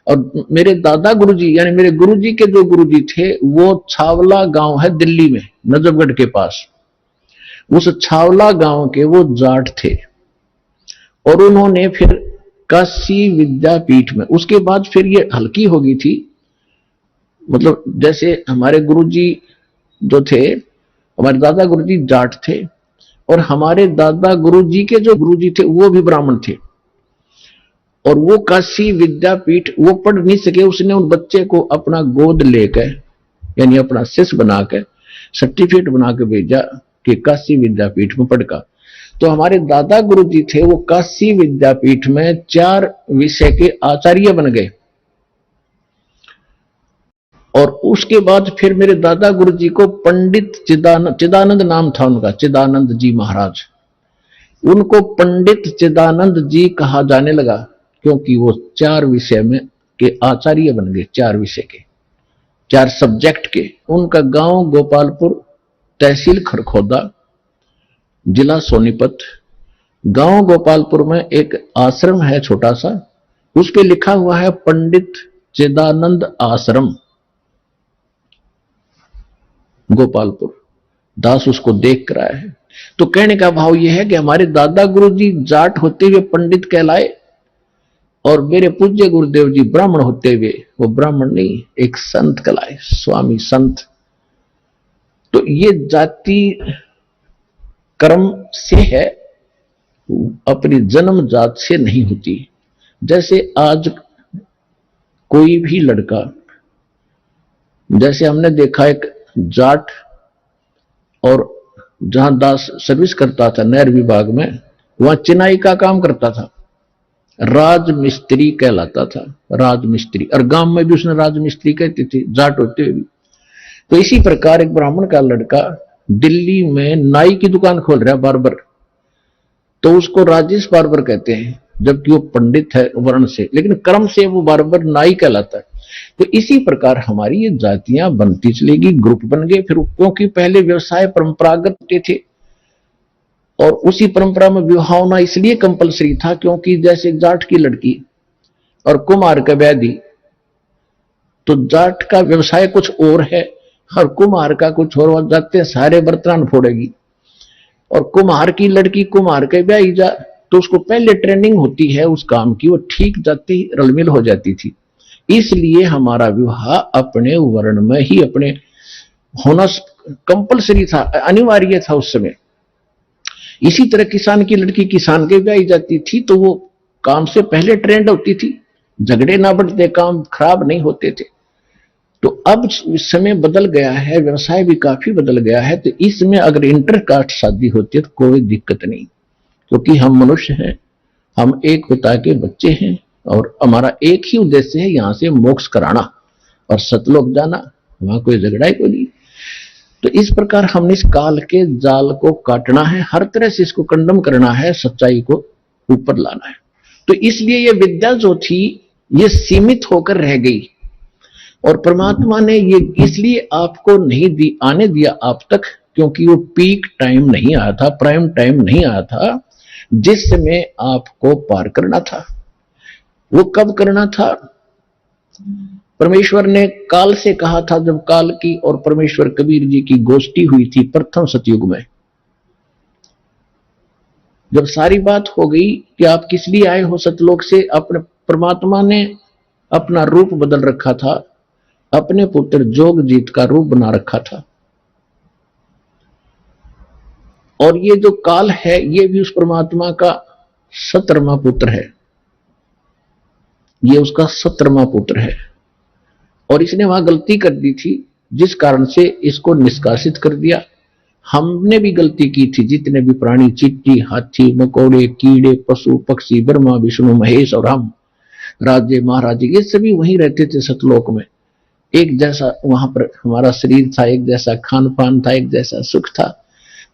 और मेरे दादा गुरु जी यानी मेरे गुरु जी के जो गुरु जी थे वो छावला गांव है दिल्ली में, नजफगढ़ के पास। उस छावला गांव के वो जाट थे और उन्होंने फिर काशी विद्यापीठ में, उसके बाद फिर ये हल्की हो गई थी। मतलब जैसे हमारे गुरुजी जो थे, हमारे दादा गुरुजी जाट थे और हमारे दादा गुरुजी के जो गुरुजी थे वो भी ब्राह्मण थे। और वो काशी विद्यापीठ वो पढ़ नहीं सके, उसने उन बच्चे को अपना गोद लेकर यानी अपना शिष्य बनाकर सर्टिफिकेट बना के भेजा कि काशी विद्यापीठ में पढ़ का। तो हमारे दादा गुरुजी थे वो काशी विद्यापीठ में 4 विषय के आचार्य बन गए। और उसके बाद फिर मेरे दादा गुरुजी को पंडित चिदानंद नाम था उनका, चिदानंद जी महाराज, उनको पंडित चिदानंद जी कहा जाने लगा, क्योंकि वो 4 विषय में के आचार्य बन गए। 4 विषय के, 4 सब्जेक्ट के। उनका गांव गोपालपुर, तहसील खरखोदा, जिला सोनीपत। गांव गोपालपुर में एक आश्रम है छोटा सा, उस पे लिखा हुआ है पंडित चिदानंद आश्रम गोपालपुर। दास उसको देख कर आया है। तो कहने का भाव यह है कि हमारे दादा गुरुजी जाट होते हुए पंडित कहलाए और मेरे पूज्य गुरुदेव जी ब्राह्मण होते हुए वो ब्राह्मण नहीं, एक संत कहलाए, स्वामी संत। तो ये जाति कर्म से है, अपनी जन्म जात से नहीं होती। जैसे आज कोई भी लड़का, जैसे हमने देखा एक जाट और जहां दास सर्विस करता था नहर विभाग में, वहां चिनाई का काम करता था। राजमिस्त्री कहलाता था, राजमिस्त्री। और गांव में भी उसने राजमिस्त्री कहते थे, जाट होते हुए भी। तो इसी प्रकार एक ब्राह्मण का लड़का दिल्ली में नाई की दुकान खोल रहा है, बार्बर, तो उसको राजेश बार्बर कहते हैं, जबकि वो पंडित है वर्ण से, लेकिन कर्म से वो बार्बर नाई कहलाता है। तो इसी प्रकार हमारी ये जातियां बनती चलेगी, ग्रुप बन गए। फिर क्योंकि पहले व्यवसाय परंपरागत थे और उसी परंपरा में विवाह होना इसलिए कंपलसरी था क्योंकि जैसे जाट की लड़की और कुम्हार का बैदी, तो जाट का व्यवसाय कुछ और है और कुम्हार का कुछ और, वह जाते सारे बर्तन फोड़ेगी। और कुम्हार की लड़की कुम्हार के ब्याही जा तो उसको पहले ट्रेनिंग होती है उस काम की, वो ठीक जाती रलमिल हो जाती थी। इसलिए हमारा विवाह अपने वर्ण में ही अपने होना कंपलसरी था, अनिवार्य था उस समय। इसी तरह किसान की लड़की किसान के ब्याही जाती थी तो वो काम से पहले ट्रेंड होती थी, झगड़े ना बढ़ते, काम खराब नहीं होते थे। तो अब समय बदल गया है, व्यवसाय भी काफी बदल गया है, तो इसमें अगर इंटरकास्ट शादी होती है तो कोई दिक्कत नहीं, क्योंकि हम मनुष्य हैं, हम एक पिता के बच्चे हैं और हमारा एक ही उद्देश्य है, यहां से मोक्ष कराना और सतलोक जाना, वहां कोई झगड़ा ही कोई नहीं। तो इस प्रकार हमने इस काल के जाल को काटना है, हर तरह से इसको कंडम करना है, सच्चाई को ऊपर लाना है। तो इसलिए ये विद्या जो थी ये सीमित होकर रह गई और परमात्मा ने ये इसलिए आपको नहीं दी, आने दिया आप तक, क्योंकि वो पीक टाइम नहीं आया था, प्राइम टाइम नहीं आया था जिसमें आपको पार करना था। वो कब करना था? परमेश्वर ने काल से कहा था, जब काल की और परमेश्वर कबीर जी की गोष्ठी हुई थी प्रथम सतयुग में, जब सारी बात हो गई कि आप किस लिए आए हो सतलोक से, अपने परमात्मा ने अपना रूप बदल रखा था, अपने पुत्र जोगजीत का रूप बना रखा था। और ये जो काल है ये भी उस परमात्मा का 17वां पुत्र है, ये उसका 17वां पुत्र है। और इसने वहां गलती कर दी थी जिस कारण से इसको निष्कासित कर दिया। हमने भी गलती की थी, जितने भी प्राणी, चींटी, हाथी, मकोड़े, कीड़े, पशु पक्षी, ब्रह्मा विष्णु महेश और हम राजे महाराजे, ये सभी वहीं रहते थे सतलोक में। एक जैसा वहां पर हमारा शरीर था, एक जैसा खान पान था, एक जैसा सुख था।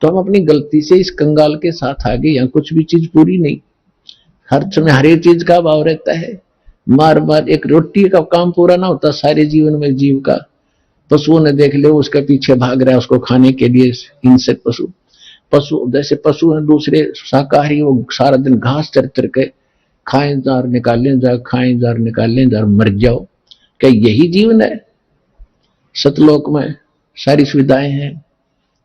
तो हम अपनी गलती से इस कंगाल के साथ आ गए। यहाँ कुछ भी चीज पूरी नहीं, हर समय हर एक चीज का अभाव रहता है। मार मार एक रोटी का काम पूरा ना होता सारे जीवन में जीव का। पशुओं ने देख ले, उसके पीछे भाग रहा है उसको खाने के लिए, इनसे पशु जैसे पशु है दूसरे शाकाहारी, वो सारा दिन घास चर चर के खाएं जार निकालें जार, खाएं जार निकालें जार, मर जाओ। क्या यही जीवन है? सतलोक में सारी सुविधाएं हैं,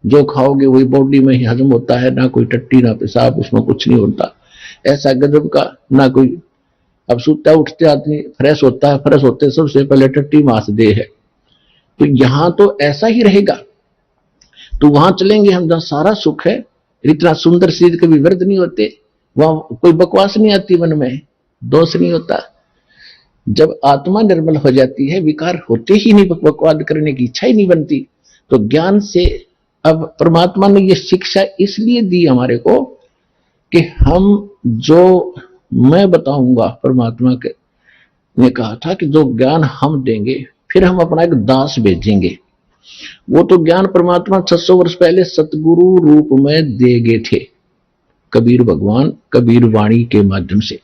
जो खाओगे वही बॉडी में ही हजम होता है, ना कोई टट्टी ना पेशाब, उसमें कुछ नहीं होता ऐसा गजब का, ना कोई। अब सुता उठते आदमी फ्रेश होता है, फ्रेश होते सबसे पहले टट्टी मास दे है। तो यहां तो ऐसा ही रहेगा। तो वहां चलेंगे हम जहां सारा सुख है, इतना सुंदर चीज कभी व्यर्थ नहीं होते, वहां कोई बकवास नहीं आती, मन में दोष नहीं होता। जब आत्मा निर्मल हो जाती है, विकार होते ही नहीं, बकवाद करने की इच्छा ही नहीं बनती। तो ज्ञान से अब परमात्मा ने यह शिक्षा इसलिए दी हमारे को कि हम जो मैं बताऊंगा, परमात्मा के ने कहा था कि जो ज्ञान हम देंगे फिर हम अपना एक दास भेजेंगे। वो तो ज्ञान परमात्मा 600 वर्ष पहले सतगुरु रूप में दे गए थे, कबीर भगवान कबीर वाणी के माध्यम से।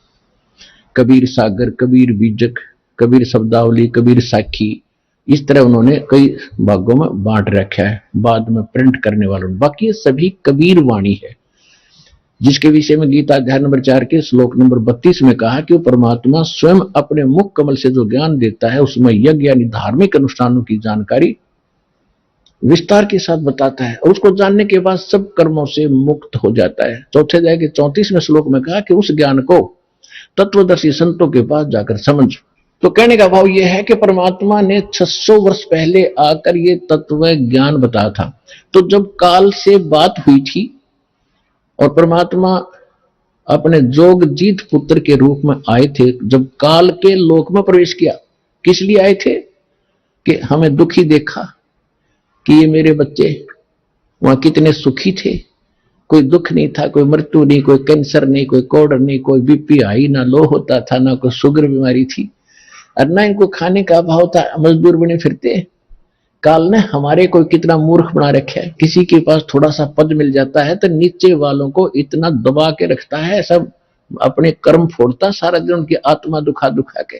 कबीर सागर, कबीर बीजक, कबीर शब्दावली, कबीर साखी, इस तरह उन्होंने कई भागों में बांट रखा है, बाद में प्रिंट करने वालों। बाकी ये सभी कबीर वाणी है, जिसके विषय में गीता अध्याय नंबर 4 के श्लोक नंबर 32 में कहा कि वो परमात्मा स्वयं अपने मुख कमल से जो ज्ञान देता है उसमें यज्ञ यानी धार्मिक अनुष्ठानों की जानकारी विस्तार के साथ बताता है, और उसको जानने के बाद सब कर्मों से मुक्त हो जाता है। चौथे अध्याय के 34वें श्लोक में कहा कि उस ज्ञान को तत्वदर्शी संतों के पास जाकर समझ। तो कहने का भाव यह है कि परमात्मा ने 600 वर्ष पहले आकर ये तत्व ज्ञान बताया था। तो जब काल से बात हुई थी और परमात्मा अपने जोगजीत पुत्र के रूप में आए थे, जब काल के लोक में प्रवेश किया, किस लिए आए थे? कि हमें दुखी देखा कि ये मेरे बच्चे वहां कितने सुखी थे कोई दुख नहीं था, कोई मृत्यु नहीं, कोई कैंसर नहीं, कोई कोड़ नहीं, कोई बीपी हाई ना लो होता था, ना कोई शुगर बीमारी थी, और ना इनको खाने का अभाव था, मजदूर बने फिरते। काल ने हमारे को कितना मूर्ख बना रखा है। किसी के पास थोड़ा सा पद मिल जाता है तो नीचे वालों को इतना दबा के रखता है, सब अपने कर्म फोड़ता सारा दिन, उनकी आत्मा दुखा दुखा के।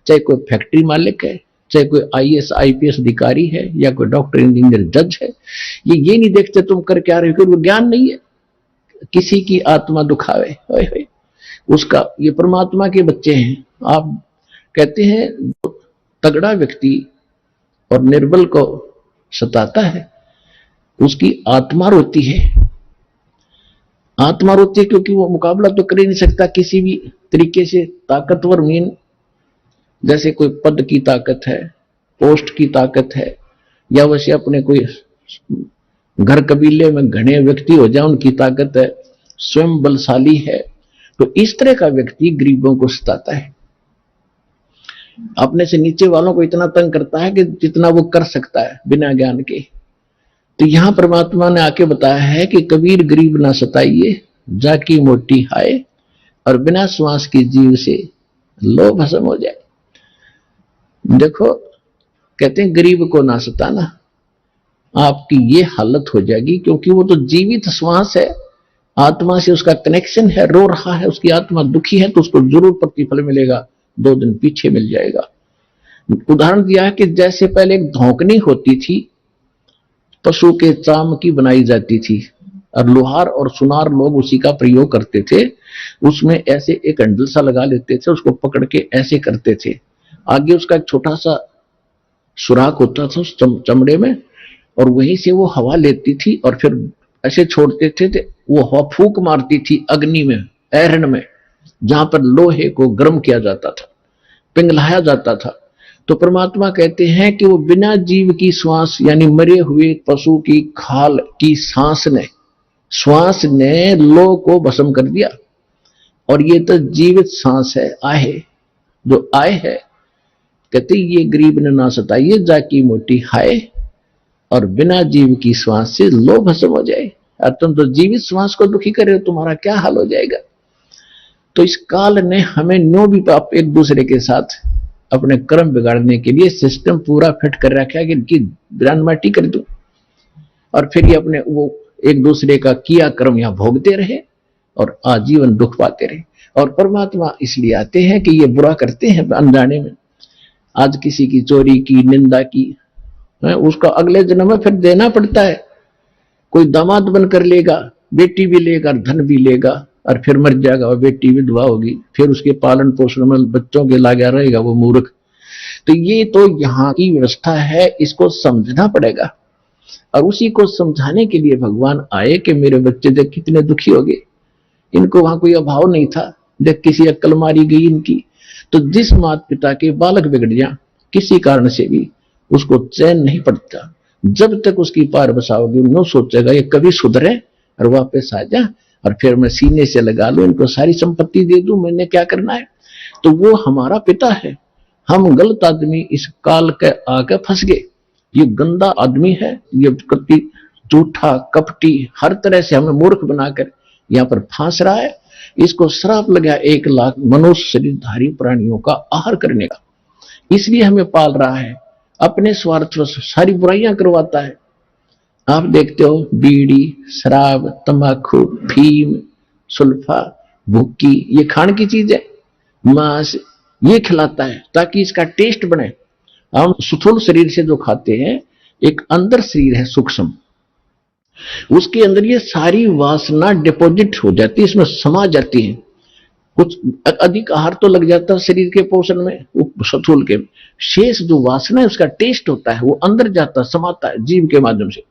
चाहे कोई फैक्ट्री मालिक है, चाहे कोई आईएएस आईपीएस अधिकारी है, या कोई डॉक्टर इंजीनियर जज है, ये नहीं देखते तुम कर क्या रहे हो, वो ज्ञान नहीं है। किसी की आत्मा दुखावे, होए होए, उसका, ये परमात्मा के बच्चे हैं। आप कहते हैं तगड़ा व्यक्ति और निर्बल को सताता है, उसकी आत्मा रोती है। आत्मा रोती है क्योंकि वो मुकाबला तो कर ही नहीं सकता किसी भी तरीके से। ताकतवर मीन जैसे कोई पद की ताकत है, पोस्ट की ताकत है, या वैसे अपने कोई घर कबीले में घने व्यक्ति हो जाए उनकी ताकत है, स्वयं बलशाली है, तो इस तरह का व्यक्ति गरीबों को सताता है। अपने से नीचे वालों को इतना तंग करता है कि जितना वो कर सकता है बिना ज्ञान के। तो यहां परमात्मा ने आके बताया है कि कबीर गरीब ना सताइए, जाकी मोटी हाय, और बिना श्वास की जीव से लो भस्म हो जाए। देखो, कहते हैं गरीब को ना सताना, आपकी ये हालत हो जाएगी, क्योंकि वो तो जीवित श्वास है, आत्मा से उसका कनेक्शन है, रो रहा है, उसकी आत्मा दुखी है, तो उसको जरूर प्रतिफल मिलेगा, 2 दिन पीछे मिल जाएगा। उदाहरण दिया है कि जैसे पहले एक धौंकनी होती थी, पशु के चाम की बनाई जाती थी, और लोहार और सुनार लोग उसी का प्रयोग करते थे। उसमें ऐसे एक हैंडल सा लगा लेते थे, उसको पकड़ के ऐसे करते थे, आगे उसका एक छोटा सा सुराख होता था उस चमड़े में, और वहीं से वो हवा लेती थी और फिर ऐसे छोड़ते थे, वो हवा फूंक मारती थी अग्नि में, ऐरन में, जहां पर लोहे को गर्म किया जाता था, पिघलाया जाता था। तो परमात्मा कहते हैं कि वो बिना जीव की श्वास, यानी मरे हुए पशु की खाल की श्वास ने लो को भस्म कर दिया। और ये तो जीवित सांस है, आहे जो आए है। कहते ये गरीब ने ना सताइए, जाकी मोटी हाय, और बिना जीव की श्वास से लो भस्म हो जाए। और तुम तो जीवित श्वास को दुखी करे हो, तुम्हारा क्या हाल हो जाएगा। तो इस काल ने हमें न्यों भी आप एक दूसरे के साथ अपने कर्म बिगाड़ने के लिए सिस्टम पूरा फिट कर रखा है कि इनकी ग्रान माटी कर दूं, और फिर ये अपने वो एक दूसरे का किया कर्म यहां भोगते रहे और आजीवन दुख पाते रहे। और परमात्मा इसलिए आते हैं कि ये बुरा करते हैं अनजाने में। आज किसी की चोरी की, निंदा की, उसका अगले जन्म में फिर देना पड़ता है। कोई दामाद बनकर लेगा, बेटी भी लेगा, धन भी लेगा, और फिर मर जाएगा, और बेटी विधवा होगी, फिर उसके पालन पोषण में बच्चों के लागा रहेगा वो मूर्ख। तो ये तो यहाँ की व्यवस्था है, इसको समझना पड़ेगा। और उसी को समझाने के लिए भगवान आए कि मेरे बच्चे देख कितने दुखी हो गए, इनको वहां कोई अभाव नहीं था, देख किसी अक्ल मारी गई इनकी। तो जिस माता पिता के बालक बिगड़ जाए किसी कारण से भी, उसको चैन नहीं पड़ता जब तक उसकी पार बसाओगे। उन्होंने सोचेगा ये कभी सुधरे और वापस आ जा, और फिर मैं सीने से लगा लूं, इनको सारी संपत्ति दे दूं, मैंने क्या करना है। तो वो हमारा पिता है। हम गलत आदमी इस काल के आके फंस गए। ये गंदा आदमी है, ये कति झूठा कपटी, हर तरह से हमें मूर्ख बनाकर यहाँ पर फांस रहा है। इसको श्राप लगा 1 लाख मनुष्य शरीरधारी प्राणियों का आहार करने का, इसलिए हमें पाल रहा है, अपने स्वार्थ से सारी बुराइयां करवाता है। आप देखते हो बीड़ी, शराब, तंबाकू, फीम, सुल्फा, भुक्की, ये खाने की चीज है, मांस ये खिलाता है ताकि इसका टेस्ट बने। हम स्थूल शरीर से जो खाते हैं, एक अंदर शरीर है सूक्ष्म, उसके अंदर ये सारी वासना डिपॉजिट हो जाती है, इसमें समा जाती है। कुछ अधिक आहार तो लग जाता है शरीर के पोषण में, स्थूल के शेष जो वासना है उसका टेस्ट होता है, वो अंदर जाता है, समाता है जीव के माध्यम से।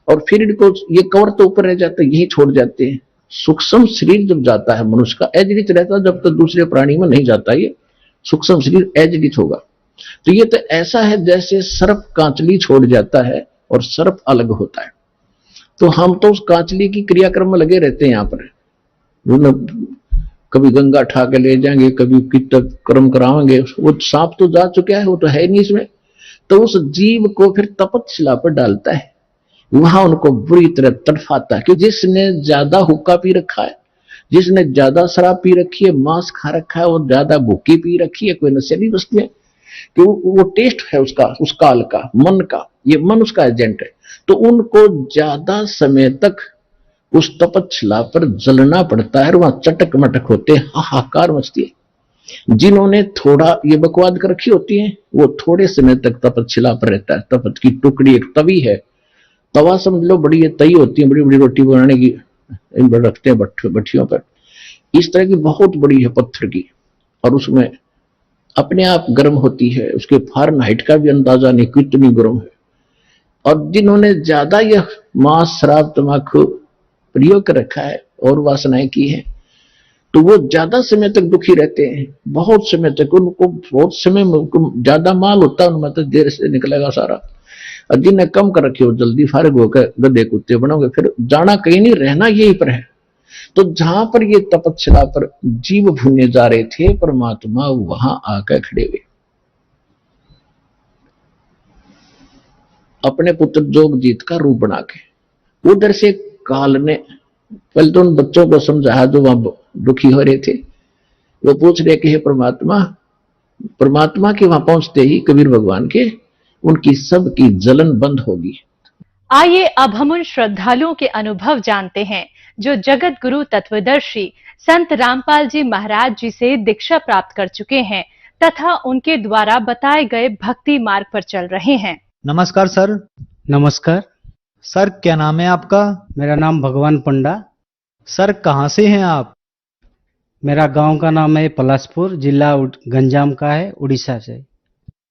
और फिर इनको ये कवर तो ऊपर रह जाता है, यही छोड़ जाते हैं। सूक्ष्म शरीर जब जाता है मनुष्य का, एजडित रहता है, जब तक दूसरे प्राणी में नहीं जाता ये सूक्ष्म शरीर एजडित होगा। तो ये तो ऐसा है जैसे सर्प कांचली छोड़ जाता है और सर्प अलग होता है। तो हम तो उस कांचली की क्रियाक्रम में लगे रहते हैं। यहाँ पर कभी गंगा ठा के ले जाएंगे, कभी कित कर्म कराएंगे, वो सांप तो जा चुका है, वो तो है नहीं इसमें। तो उस जीव को फिर तपतशिला पर डालता है वहां उनको बुरी तरह तड़फाता है कि जिसने ज्यादा हुक्का पी रखा है, जिसने ज्यादा शराब पी रखी है, मांस खा रखा है, वो ज्यादा भूखी पी रखी है, कोई नशेली वस्तु है, कि वो टेस्ट है उसका, उस काल का, मन का, ये मन उसका एजेंट है। तो उनको ज्यादा समय तक उस तपच्छिला पर जलना पड़ता है, वहां चटक मटक होते हैं, हाहाकार मचती है। जिन्होंने थोड़ा ये बकवाद कर रखी होती है, वो थोड़े समय तक तपच्छिला पर रहता है। तपत की टुकड़ी एक तवी है, तवा समझ लो, बड़ी तई होती है, बड़ी बड़ी रोटी बनाने की रखते हैं भट्टियों पर, इस तरह की बहुत बड़ी है पत्थर की, और उसमें अपने आप गर्म होती है, उसके फारेनहाइट का भी अंदाजा नहीं कितनी गर्म है। और जिन्होंने ज्यादा यह मांस शराब तंबाकू प्रयोग कर रखा है और वासनाएं की है, तो वो ज्यादा समय तक दुखी रहते हैं, बहुत समय तक, उनको बहुत समय में ज्यादा माल होता है उनमें, तो देर से निकलेगा सारा। और जिन्हें कम कर रखे हो जल्दी फारिग होकर गधे कुत्ते बनोगे, फिर जाना कहीं नहीं, रहना यहीं पर है। तो जहां पर ये तपच्छिला पर जीव भूने जा रहे थे, परमात्मा वहां आकर खड़े हुए, अपने पुत्र जोगजीत का रूप बना के। उधर से काल ने पहले तो उन बच्चों को समझाया जो वहां दुखी हो रहे थे, वो पूछ रहे कि हे परमात्मा, परमात्मा के वहां पहुंचते ही कबीर भगवान के, उनकी सबकी जलन बंद होगी। आइए अब हम उन श्रद्धालुओं के अनुभव जानते हैं जो जगत गुरु तत्वदर्शी संत रामपाल जी महाराज जी से दीक्षा प्राप्त कर चुके हैं तथा उनके द्वारा बताए गए भक्ति मार्ग पर चल रहे हैं। नमस्कार सर। नमस्कार। सर क्या नाम है आपका? मेरा नाम भगवान पंडा। सर कहाँ से हैं आप? मेरा गांव का नाम है पलासपुर, जिला गंजाम का है, उड़ीसा से।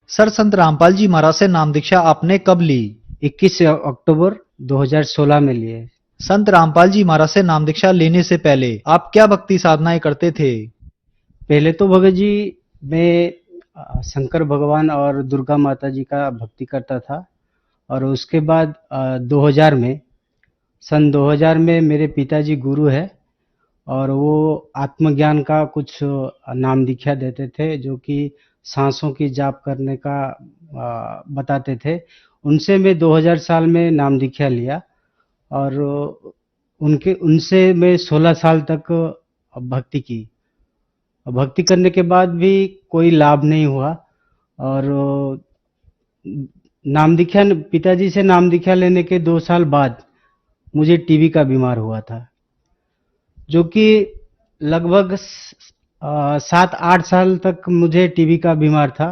सर संत रामपाल जी महाराज से नाम दीक्षा आपने कब ली? 21 अक्टूबर 2016 में लिए। संत रामपाल जी महाराज से नाम दीक्षा लेने से पहले आप क्या भक्ति साधनाएं करते थे? पहले तो भगत जी मैं शंकर भगवान और दुर्गा माता जी का भक्ति करता था, और उसके बाद 2000 में, सन 2000 में मेरे पिताजी गुरु है, और वो आत्मज्ञान का कुछ नाम दीक्षा देते थे, जो कि सांसों की जाप करने का बताते थे। उनसे मैं 2000 साल में नाम दीक्षा लिया, और उनसे मैं 16 साल तक भक्ति की। भक्ति करने के बाद भी कोई लाभ नहीं हुआ, और नाम दीक्षा, पिताजी से नाम दीक्षा लेने के 2 साल बाद मुझे टीबी का बीमार हुआ था, जो कि लगभग 7-8 साल तक मुझे टीबी का बीमार था,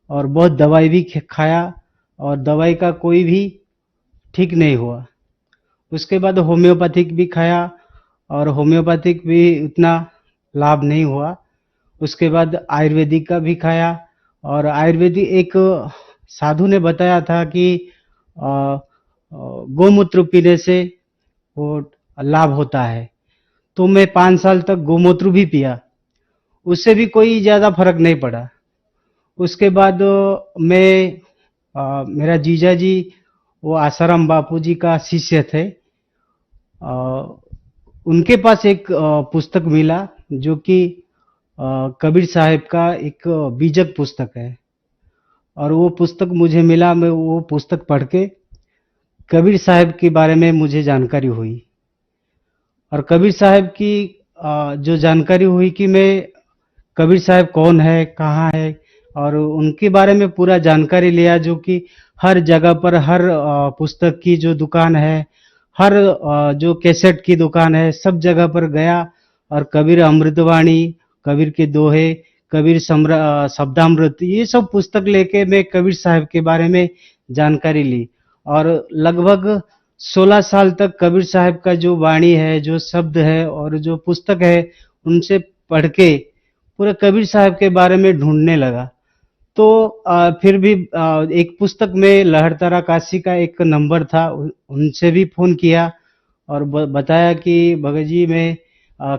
और बहुत दवाई भी खाया, और दवाई का कोई भी ठीक नहीं हुआ। उसके बाद होम्योपैथिक भी खाया, और होम्योपैथिक भी उतना लाभ नहीं हुआ। उसके बाद आयुर्वेदिक का भी खाया, और आयुर्वेदिक एक साधु ने बताया था कि गोमूत्र पीने से वो लाभ होता है, तो मैं 5 साल तक गोमूत्र भी पिया, उससे भी कोई ज़्यादा फर्क नहीं पड़ा। उसके बाद मेरा जीजा जी वो आसाराम बापू जी का शिष्य थे, उनके पास एक पुस्तक मिला, जो कि कबीर साहब का एक बीजक पुस्तक है, और वो पुस्तक मुझे मिला। मैं वो पुस्तक पढ़ के कबीर साहब के बारे में मुझे जानकारी हुई, और कबीर साहब की जो जानकारी हुई कि मैं कबीर साहब कौन है, कहाँ है, और उनके बारे में पूरा जानकारी लिया, जो कि हर जगह पर, हर पुस्तक की जो दुकान है, हर जो कैसेट की दुकान है, सब जगह पर गया, और कबीर अमृतवाणी, कबीर के दोहे, कबीर शब्दामृत, ये सब पुस्तक लेके मैं कबीर साहब के बारे में जानकारी ली, और लगभग 16 साल तक कबीर साहब का जो वाणी है, जो शब्द है, और जो पुस्तक है, उनसे पढ़ के पूरे कबीर साहब के बारे में ढूंढने लगा। तो फिर भी एक पुस्तक में लहरतारा काशी का एक नंबर था, उनसे भी फोन किया, और बताया कि भगत जी मैं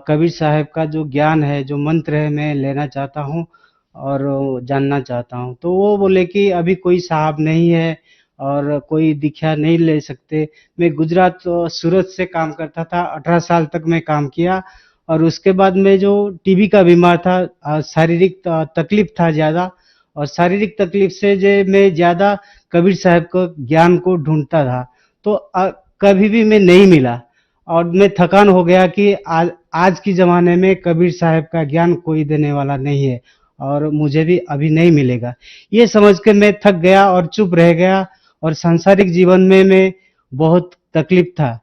कबीर साहब का जो ज्ञान है, जो मंत्र है, मैं लेना चाहता हूँ और जानना चाहता हूँ। तो वो बोले कि अभी कोई साहब नहीं है और कोई दीक्षा नहीं ले सकते। मैं गुजरात सूरत से काम करता था, 18 साल तक मैं काम किया, और उसके बाद में जो टीबी का बीमार था, शारीरिक तकलीफ था ज़्यादा, और शारीरिक तकलीफ से जो मैं ज़्यादा कबीर साहब को ज्ञान को ढूंढता था। तो तो कभी भी मैं नहीं मिला और मैं थकान हो गया कि आज की जमाने में कबीर साहब का ज्ञान कोई देने वाला नहीं है और मुझे भी अभी नहीं मिलेगा। ये समझ के मैं थक गया और चुप रह गया और सांसारिक जीवन में मैं बहुत तकलीफ था।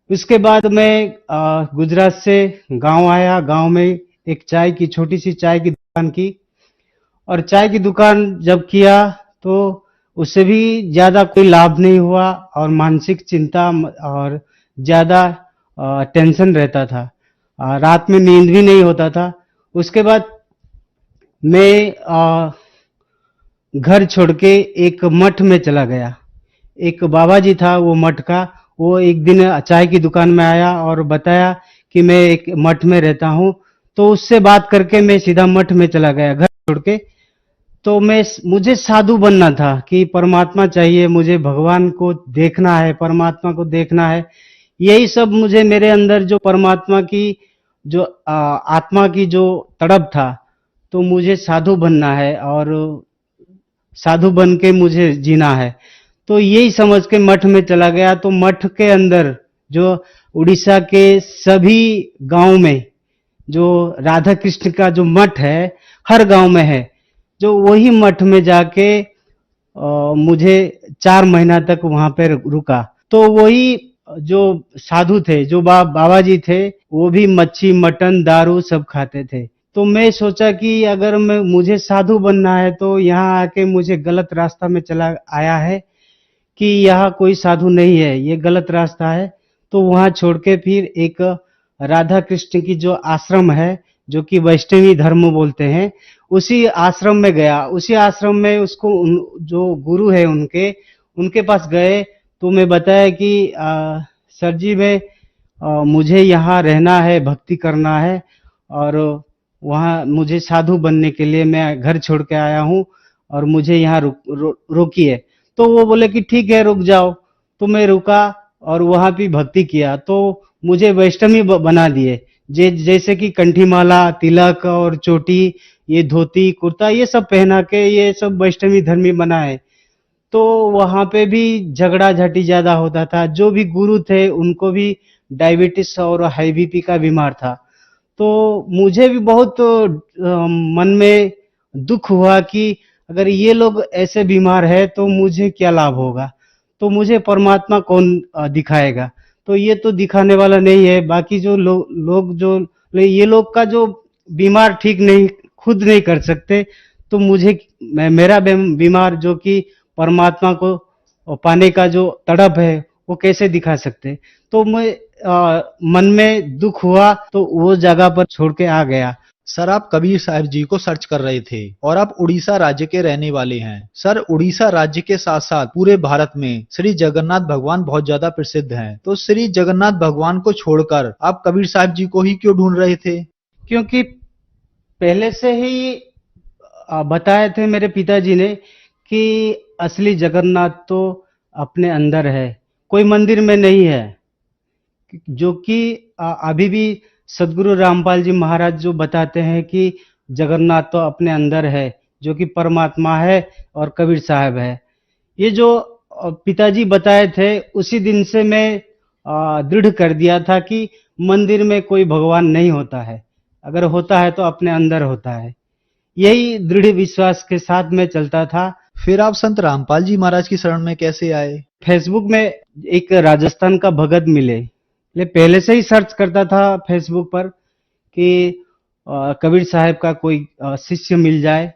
उसके बाद मैं गुजरात से गांव आया। गांव में एक चाय की छोटी सी चाय की दुकान की और चाय की दुकान जब किया तो उससे भी ज्यादा कोई लाभ नहीं हुआ और मानसिक चिंता और ज्यादा टेंशन रहता था। रात में नींद भी नहीं होता था। उसके बाद मैं घर छोड़ के एक मठ में चला गया। एक बाबा जी था वो मठ का, वो एक दिन चाय की दुकान में आया और बताया कि मैं एक मठ में रहता हूँ। तो उससे बात करके मैं सीधा मठ में चला गया घर छोड़ के। तो मुझे साधु बनना था कि परमात्मा चाहिए, मुझे भगवान को देखना है, परमात्मा को देखना है। यही सब मुझे मेरे अंदर जो परमात्मा की जो आत्मा की जो तड़प था, तो मुझे साधु बनना है और साधु बन के मुझे जीना है। तो यही समझ के मठ में चला गया। तो मठ के अंदर जो उड़ीसा के सभी गांव में जो राधा कृष्ण का जो मठ है, हर गांव में है। जो वही मठ में जाके मुझे 4 महीना तक वहां पे रुका। तो वही जो साधु थे, जो बाबा जी थे, वो भी मच्छी मटन दारू सब खाते थे। तो मैं सोचा कि अगर मुझे साधु बनना है तो यहाँ आके मुझे गलत रास्ता में चला आया है कि यहाँ कोई साधु नहीं है, ये गलत रास्ता है। तो वहां छोड़ के फिर एक राधा कृष्ण की जो आश्रम है, जो कि वैष्णवी धर्म बोलते हैं, उसी आश्रम में गया। उसी आश्रम में उसको जो गुरु है उनके पास गए। तो मैं बताया कि सर जी मुझे यहाँ रहना है, भक्ति करना है और वहाँ मुझे साधु बनने के लिए मैं घर छोड़ के आया हूँ और मुझे यहाँ रोकिए। तो वो बोले कि ठीक है रुक जाओ। तो मैं रुका और वहाँ भी भक्ति किया। तो मुझे वैष्णवी बना दिए, जैसे कि कंठी माला, तिलक और चोटी, ये धोती कुर्ता ये सब पहना के ये सब वैष्णवी धर्मी बनाए। तो वहां पे भी झगड़ा झाटी ज्यादा होता था। जो भी गुरु थे उनको भी डायबिटीज और हाई बीपी का बीमार था। तो मुझे भी बहुत मन में दुख हुआ कि अगर ये लोग ऐसे बीमार है तो मुझे क्या लाभ होगा, तो मुझे परमात्मा कौन दिखाएगा। तो ये तो दिखाने वाला नहीं है। बाकी जो लोग जो ये लोग का जो बीमार ठीक नहीं खुद नहीं कर सकते, तो मेरा बीमार जो कि परमात्मा को पाने का जो तड़प है वो कैसे दिखा सकते। तो मन में दुख हुआ तो वो जगह पर छोड़ के आ गया। सर आप कबीर साहब जी को सर्च कर रहे थे और आप उड़ीसा राज्य के रहने वाले हैं। सर उड़ीसा राज्य के साथ साथ पूरे भारत में श्री जगन्नाथ भगवान बहुत ज्यादा प्रसिद्ध हैं। तो श्री जगन्नाथ भगवान को छोड़कर आप कबीर साहब जी को ही क्यों ढूंढ रहे थे? क्योंकि पहले से ही बताए थे मेरे पिताजी ने कि असली जगन्नाथ तो अपने अंदर है, कोई मंदिर में नहीं है। जो कि अभी भी सदगुरु रामपाल जी महाराज जो बताते हैं कि जगन्नाथ तो अपने अंदर है, जो कि परमात्मा है और कबीर साहब है। ये जो पिताजी बताए थे उसी दिन से मैं दृढ़ कर दिया था कि मंदिर में कोई भगवान नहीं होता है, अगर होता है तो अपने अंदर होता है। यही दृढ़ विश्वास के साथ मैं चलता था। फिर आप संत रामपाल जी महाराज की शरण में कैसे आए? फेसबुक में एक राजस्थान का भगत मिले। पहले से ही सर्च करता था फेसबुक पर कि कबीर साहब का कोई शिष्य मिल जाए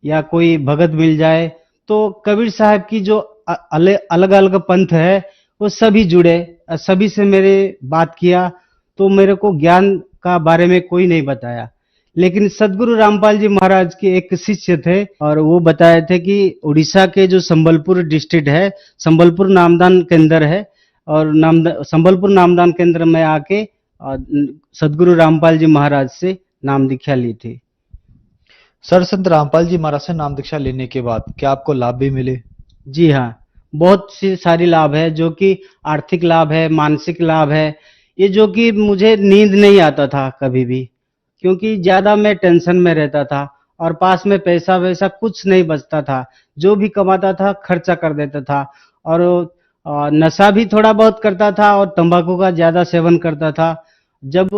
या कोई भगत मिल जाए। तो कबीर साहब की जो अलग अलग पंथ है वो सभी जुड़े, सभी से मेरे बात किया। तो मेरे को ज्ञान का बारे में कोई नहीं बताया, लेकिन सदगुरु रामपाल जी महाराज के एक शिष्य थे और वो बताए थे कि उड़ीसा के जो संबलपुर डिस्ट्रिक्ट है, संबलपुर नामदान केंद्र है और संबलपुर नामदान केंद्र में आके सदगुरु रामपाल जी महाराज से नाम दीक्षा ली थी। सर संत रामपाल जी महाराज से नाम दीक्षा लेने के बाद क्या आपको लाभ भी मिले? जी हाँ, बहुत सी सारी लाभ है, जो कि आर्थिक लाभ है, मानसिक लाभ है। ये जो कि मुझे नींद नहीं आता था कभी भी, क्योंकि ज्यादा मैं टेंशन में रहता था और पास में पैसा वैसा कुछ नहीं बचता था। जो भी कमाता था खर्चा कर देता था और नशा भी थोड़ा बहुत करता था और तंबाकू का ज्यादा सेवन करता था। जब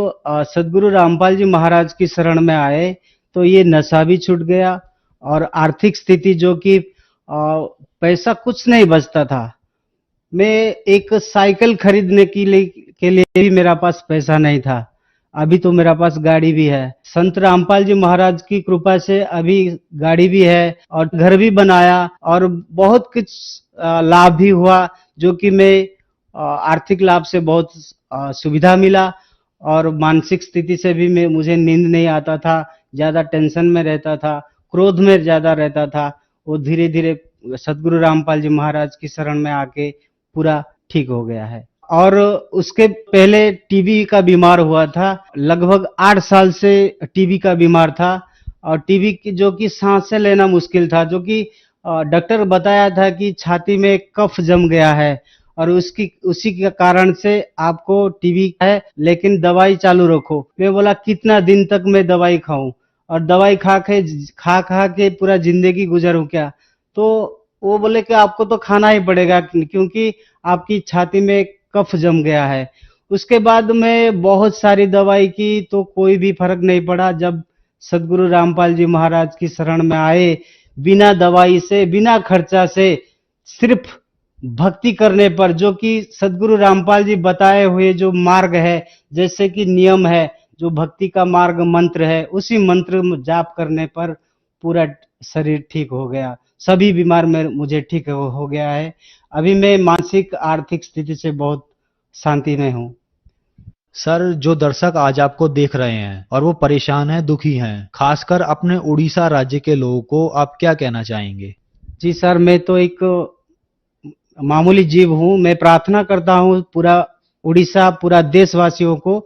सदगुरु रामपाल जी महाराज की शरण में आए तो ये नशा भी छूट गया और आर्थिक स्थिति जो कि पैसा कुछ नहीं बचता था। मैं एक साइकिल खरीदने के लिए भी मेरा पास पैसा नहीं था। अभी तो मेरा पास गाड़ी भी है। संत रामपाल जी महाराज की कृपा से अभी गाड़ी भी है और घर भी बनाया और बहुत कुछ लाभ भी हुआ, जो कि मैं आर्थिक लाभ से बहुत सुविधा मिला और मानसिक स्थिति से भी मुझे नींद नहीं आता था, ज्यादा टेंशन में रहता था, क्रोध में ज्यादा रहता था। वो धीरे धीरे सदगुरु रामपाल जी महाराज की शरण में आके पूरा ठीक हो गया है। और उसके पहले टीबी का बीमार हुआ था, लगभग 8 साल से टीबी का बीमार था और टीबी की जो कि सांसें लेना मुश्किल था, जो कि डॉक्टर बताया था कि छाती में कफ जम गया है और उसी के कारण से आपको टीबी है, लेकिन दवाई चालू रखो। मैं बोला कितना दिन तक मैं दवाई खाऊं और दवाई खा के पूरा जिंदगी गुजरूं क्या? तो वो बोले कि आपको तो खाना ही पड़ेगा क्योंकि आपकी छाती में कफ जम गया है। उसके बाद में बहुत सारी दवाई की तो कोई भी फर्क नहीं पड़ा। जब सदगुरु रामपाल जी महाराज की शरण में आए, बिना दवाई से, बिना खर्चा से, सिर्फ भक्ति करने पर, जो कि सदगुरु रामपाल जी बताए हुए जो मार्ग है, जैसे कि नियम है, जो भक्ति का मार्ग मंत्र है, उसी मंत्र जाप करने पर पूरा शरीर ठीक हो गया। सभी बीमार में मुझे ठीक हो गया है। अभी मैं मानसिक आर्थिक स्थिति से बहुत शांति में हूँ। सर, जो दर्शक आज आपको देख रहे हैं और वो परेशान हैं, दुखी हैं, खासकर अपने उड़ीसा राज्य के लोगों को आप क्या कहना चाहेंगे? जी सर, मैं तो एक मामूली जीव हूँ। मैं प्रार्थना करता हूँ पूरा उड़ीसा, पूरा देशवासियों को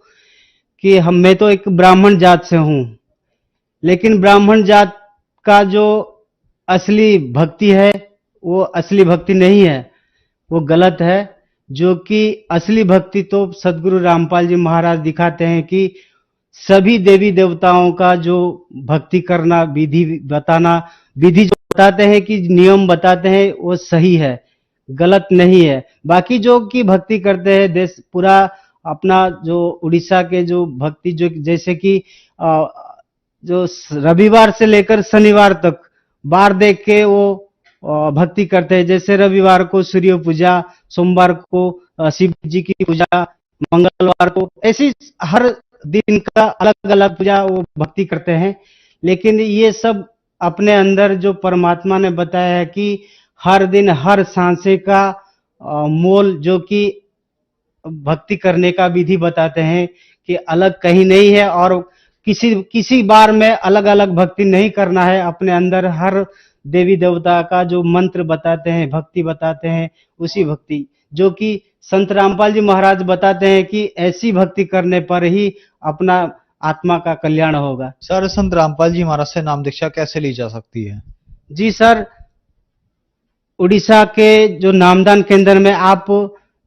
कि मैं तो एक ब्राह्मण जात से हूँ, लेकिन ब्राह्मण जात का जो असली भक्ति है वो असली भक्ति नहीं है, वो गलत है। जो कि असली भक्ति तो सदगुरु रामपाल जी महाराज दिखाते हैं कि सभी देवी देवताओं का जो भक्ति करना, विधि जो बताते हैं कि नियम बताते हैं, वो सही है, गलत नहीं है। बाकी जो कि भक्ति करते हैं देश पूरा अपना, जो उड़ीसा के जो भक्ति, जो जैसे कि जो रविवार से लेकर शनिवार तक बार देख के वो भक्ति करते हैं। जैसे रविवार को सूर्य पूजा, सोमवार को शिव जी की पूजा, मंगलवार को, ऐसी हर दिन का अलग अलग पूजा वो भक्ति करते हैं। लेकिन ये सब अपने अंदर जो परमात्मा ने बताया है कि हर दिन हर सांसे का मोल, जो कि भक्ति करने का विधि बताते हैं कि अलग कहीं नहीं है और किसी बार में अलग अलग भक्ति नहीं करना है। अपने अंदर हर देवी देवता का जो मंत्र बताते हैं, भक्ति बताते हैं, उसी भक्ति, जो कि संत रामपाल जी महाराज बताते हैं कि ऐसी भक्ति करने पर ही अपना आत्मा का कल्याण होगा। सर, संत रामपाल जी महाराज से नाम दीक्षा कैसे ली जा सकती है? जी सर, उड़ीसा के जो नामदान केंद्र में आप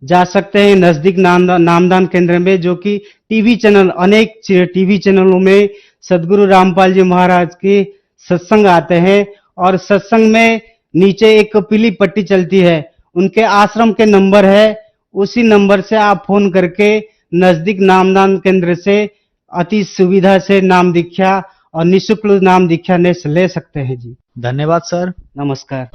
जा सकते हैं, नजदीक नामदान केंद्र में, जो कि टीवी चैनल, अनेक टीवी चैनलों में सदगुरु रामपाल जी महाराज के सत्संग आते हैं और सत्संग में नीचे एक पीली पट्टी चलती है, उनके आश्रम के नंबर है, उसी नंबर से आप फोन करके नजदीक नामदान केंद्र से अति सुविधा से नाम दीक्षा और निःशुल्क नाम दीक्षा ले सकते हैं। जी धन्यवाद सर। नमस्कार।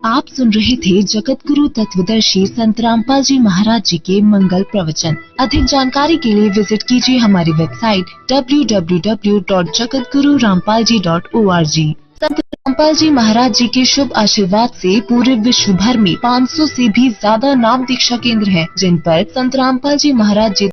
आप सुन रहे थे जगत गुरु तत्वदर्शी संत रामपाल जी महाराज जी के मंगल प्रवचन। अधिक जानकारी के लिए विजिट कीजिए हमारी वेबसाइट www.jagatgururampalji.org। संत रामपाल जी महाराज जी के शुभ आशीर्वाद से पूरे विश्व भर में 500 से भी ज्यादा नाम दीक्षा केंद्र हैं, जिन पर संत रामपाल जी महाराज जी